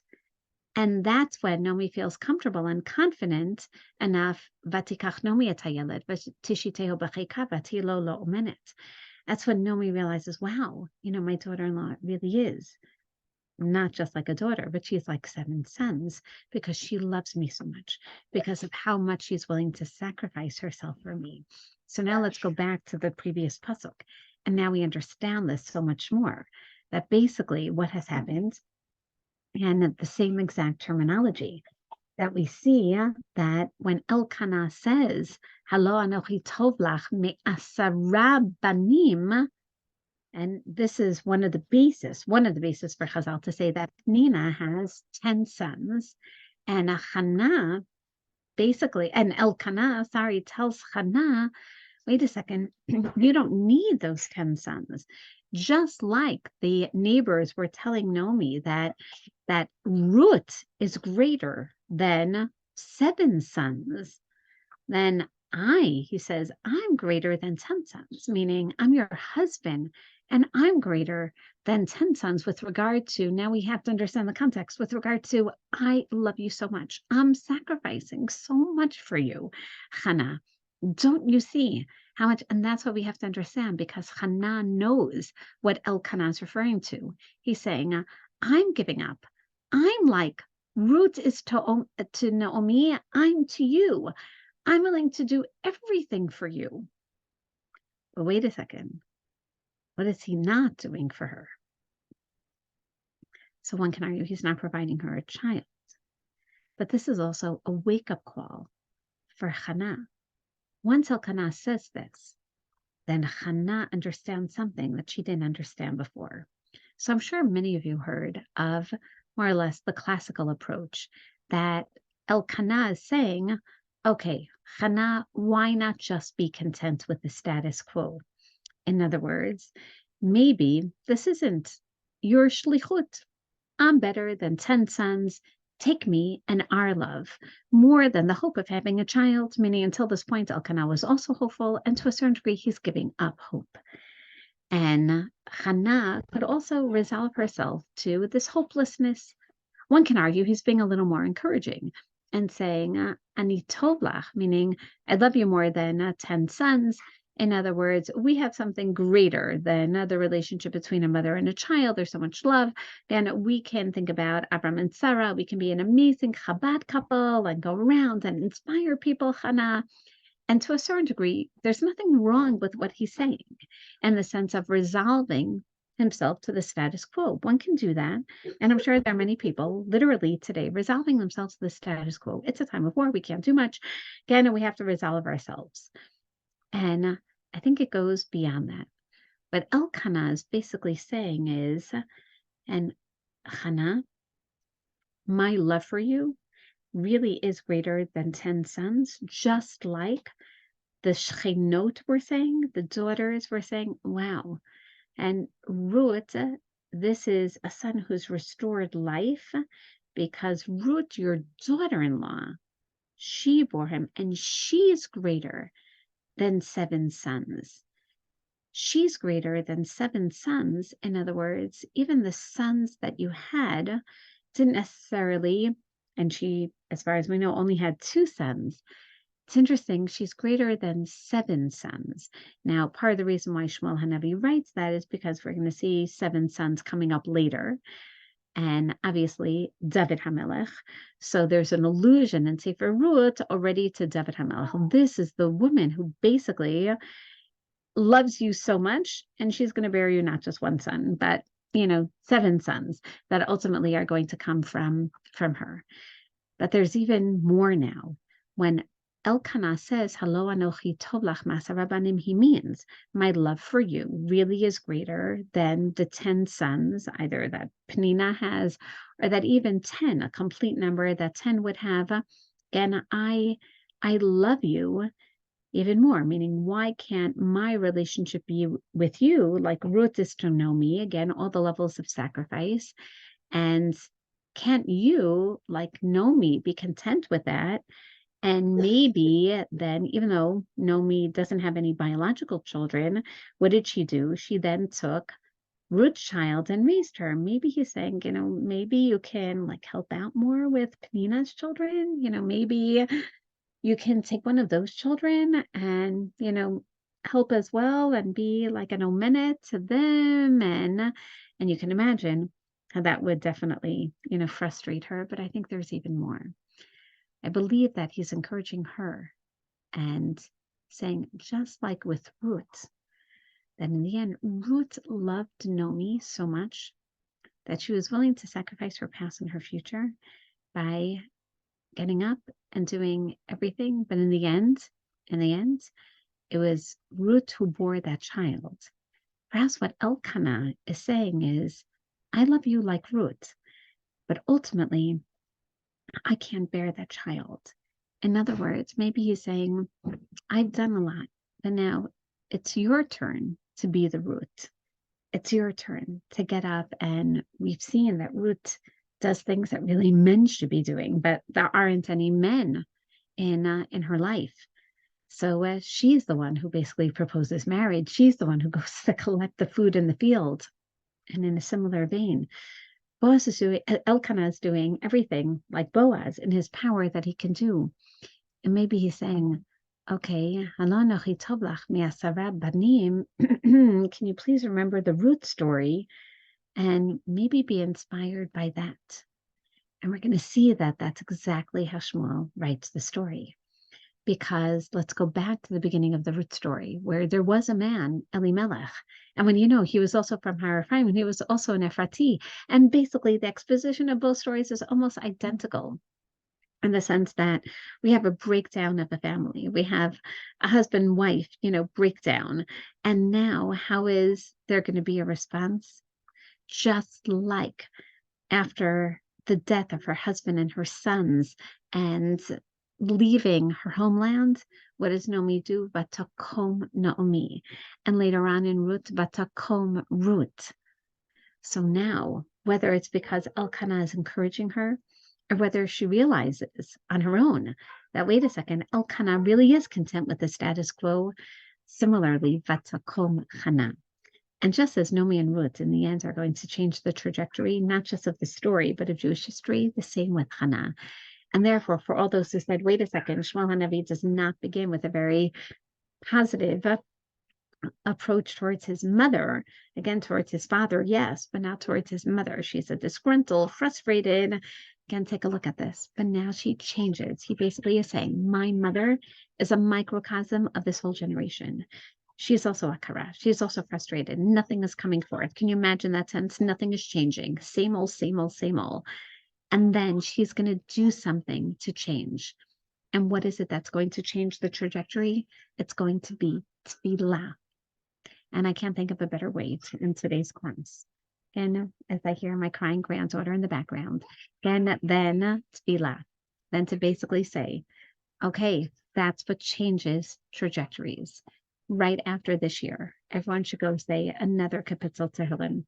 And that's when Nomi feels comfortable and confident enough. That's when Nomi realizes, wow, my daughter-in-law really is not just like a daughter, but she's like 7 sons because she loves me so much, because of how much she's willing to sacrifice herself for me. So now let's go back to the previous pasuk. And now we understand this so much more, that basically what has happened, and the same exact terminology that we see that when Elkanah says, Halo anochi tovlach me'asara banim, and this is one of the bases for Chazal to say that Nina has 10 sons, and Chana basically, and Elkanah, tells Chana, wait a second, you don't need those 10 sons. Just like the neighbors were telling Naomi that Ruth is greater than 7 sons, then he says, I'm greater than 10 sons, meaning I'm your husband and I'm greater than 10 sons with regard to, now we have to understand the context, with regard to, I love you so much. I'm sacrificing so much for you, Hannah. Don't you see how much? And that's what we have to understand, because Hannah knows what Elkanah is referring to. He's saying, I'm giving up. I'm like Ruth is to Naomi, I'm to you. I'm willing to do everything for you. But wait a second. What is he not doing for her? So one can argue he's not providing her a child. But this is also a wake-up call for Hannah. Once Elkanah says this, then Hannah understands something that she didn't understand before. So I'm sure many of you heard of more or less the classical approach that Elkanah is saying, okay, Hannah, why not just be content with the status quo? In other words, maybe this isn't your shlichut. I'm better than 10 sons. Take me and our love more than the hope of having a child, meaning until this point, Elkanah was also hopeful, and to a certain degree, he's giving up hope. And Hannah could also resolve herself to this hopelessness. One can argue he's being a little more encouraging and saying, Ani tovlach, meaning I love you more than 10 sons. In other words, we have something greater than the relationship between a mother and a child. There's so much love. And we can think about Abram and Sarah. We can be an amazing Chabad couple and go around and inspire people, Hannah. And to a certain degree, there's nothing wrong with what he's saying in the sense of resolving himself to the status quo. One can do that. And I'm sure there are many people literally today resolving themselves to the status quo. It's a time of war. We can't do much. Again, we have to resolve ourselves. And I think it goes beyond that. What Elkanah is basically saying is, and Hannah, my love for you really is greater than 10 sons, just like the Shchinot were saying, the daughters were saying, wow. And Ruth, this is a son who's restored life, because Ruth, your daughter-in-law, she bore him, and she's greater than 7 sons. She's greater than 7 sons. In other words, even the sons that you had didn't necessarily, and she, as far as we know, only had 2 sons. It's interesting, she's greater than 7 sons. Now, part of the reason why Shmuel Hanavi writes that is because we're going to see 7 sons coming up later. And obviously, David HaMelech. So there's an allusion in Sefer Ruth already to David HaMelech. This is the woman who basically loves you so much, and she's going to bear you not just 1 son, but 7 sons that ultimately are going to come from her. But there's even more now. When Elkanah says, Halo anochi tovlach masa rabbanim, he means my love for you really is greater than the 10 sons, either that Penina has, or that even 10, a complete number that 10 would have. And I love you even more, meaning why can't my relationship be with you like Ruth is to Naomi? Again, all the levels of sacrifice. And can't you, like Naomi, be content with that? And maybe then, even though Naomi doesn't have any biological children, what did she do? She then took Ruth's child and raised her. Maybe he's saying, maybe you can help out more with Penina's children. Maybe you can take one of those children and, help as well and be like an omenet to them. And you can imagine how that would definitely, frustrate her. But I think there's even more. I believe that he's encouraging her and saying, just like with Ruth, that in the end, Ruth loved Naomi so much that she was willing to sacrifice her past and her future by getting up and doing everything. But in the end, it was Ruth who bore that child. Perhaps what Elkanah is saying is, I love you like Ruth, but ultimately, I can't bear that child. In other words, maybe he's saying, I've done a lot, but now it's your turn to be the Ruth. It's your turn to get up. And we've seen that Ruth does things that really men should be doing, but there aren't any men in her life. So she's the one who basically proposes marriage. She's the one who goes to collect the food in the field. And in a similar vein, Elkanah is doing everything like Boaz in his power that he can do. And maybe he's saying, okay, can you please remember the root story and maybe be inspired by that? And we're going to see that that's exactly how Shmuel writes the story. Because let's go back to the beginning of the root story, where there was a man, Elimelech. And when he was also from Har Ephraim, and he was also an Ephrati. And basically, the exposition of both stories is almost identical in the sense that we have a breakdown of a family. We have a husband-wife, breakdown. And now, how is there going to be a response? Just like after the death of her husband and her sons and leaving her homeland, what does Naomi do? Vatakom Naomi. And later on in Ruth, Vatakom Ruth. So now, whether it's because Elkanah is encouraging her, or whether she realizes on her own that, wait a second, Elkanah really is content with the status quo, similarly, Vatakom Chana. And just as Naomi and Ruth in the end are going to change the trajectory, not just of the story, but of Jewish history, the same with Hannah. And therefore, for all those who said, wait a second, Shmuel HaNavi does not begin with a very positive approach towards his mother, again, towards his father, yes, but not towards his mother. She's a disgruntled, frustrated. Again, take a look at this. But now she changes. He basically is saying, my mother is a microcosm of this whole generation. She's also a kara. She's also frustrated. Nothing is coming forth. Can you imagine that sense? Nothing is changing. Same old, same old, same old. And then she's going to do something to change. And what is it that's going to change the trajectory? It's going to be tefillah. And I can't think of a better way in today's class. And as I hear my crying granddaughter in the background, and then tefillah. Then to basically say, okay, that's what changes trajectories. Right after this year, everyone should go say another Kapitel Tehillim.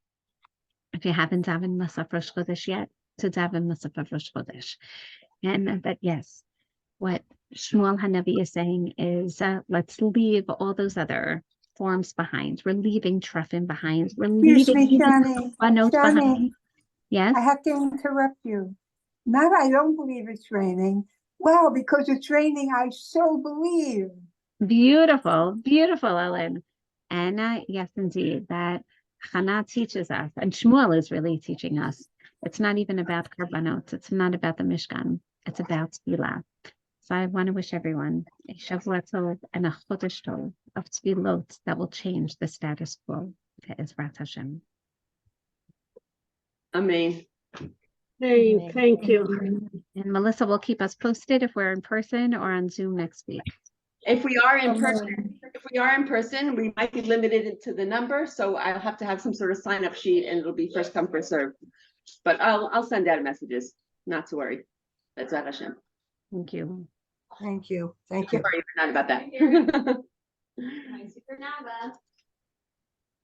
If you haven't davened Musaf Rosh Chodesh yet, to daven Musaf Rosh Chodesh. And that, yes, what Shmuel HaNavi is saying is, let's leave all those other forms behind. We're leaving Trufin behind. We're Excuse leaving me, Shani. Banot Shani, behind. Yes? I have to interrupt you. Not I don't believe it's raining. Well, because it's raining, I so believe. Beautiful, beautiful, Ellen. And yes, indeed, that Hannah teaches us, and Shmuel is really teaching us. It's not even about Karbanot. It's not about the Mishkan. It's about Tefillah. So I want to wish everyone a Shavua Tov and a Chodesh Tov of Tefillot that will change the status quo to Ezrat Hashem. Amen. Hey, thank you. And Melissa will keep us posted if we're in person or on Zoom next week. If we are in person, we might be limited to the number, so I'll have to have some sort of sign-up sheet, and it'll be first come, first served. But I'll send out messages. Not to worry. That's Hashem. Thank you. Thank you. Thank you. Don't worry, not about that.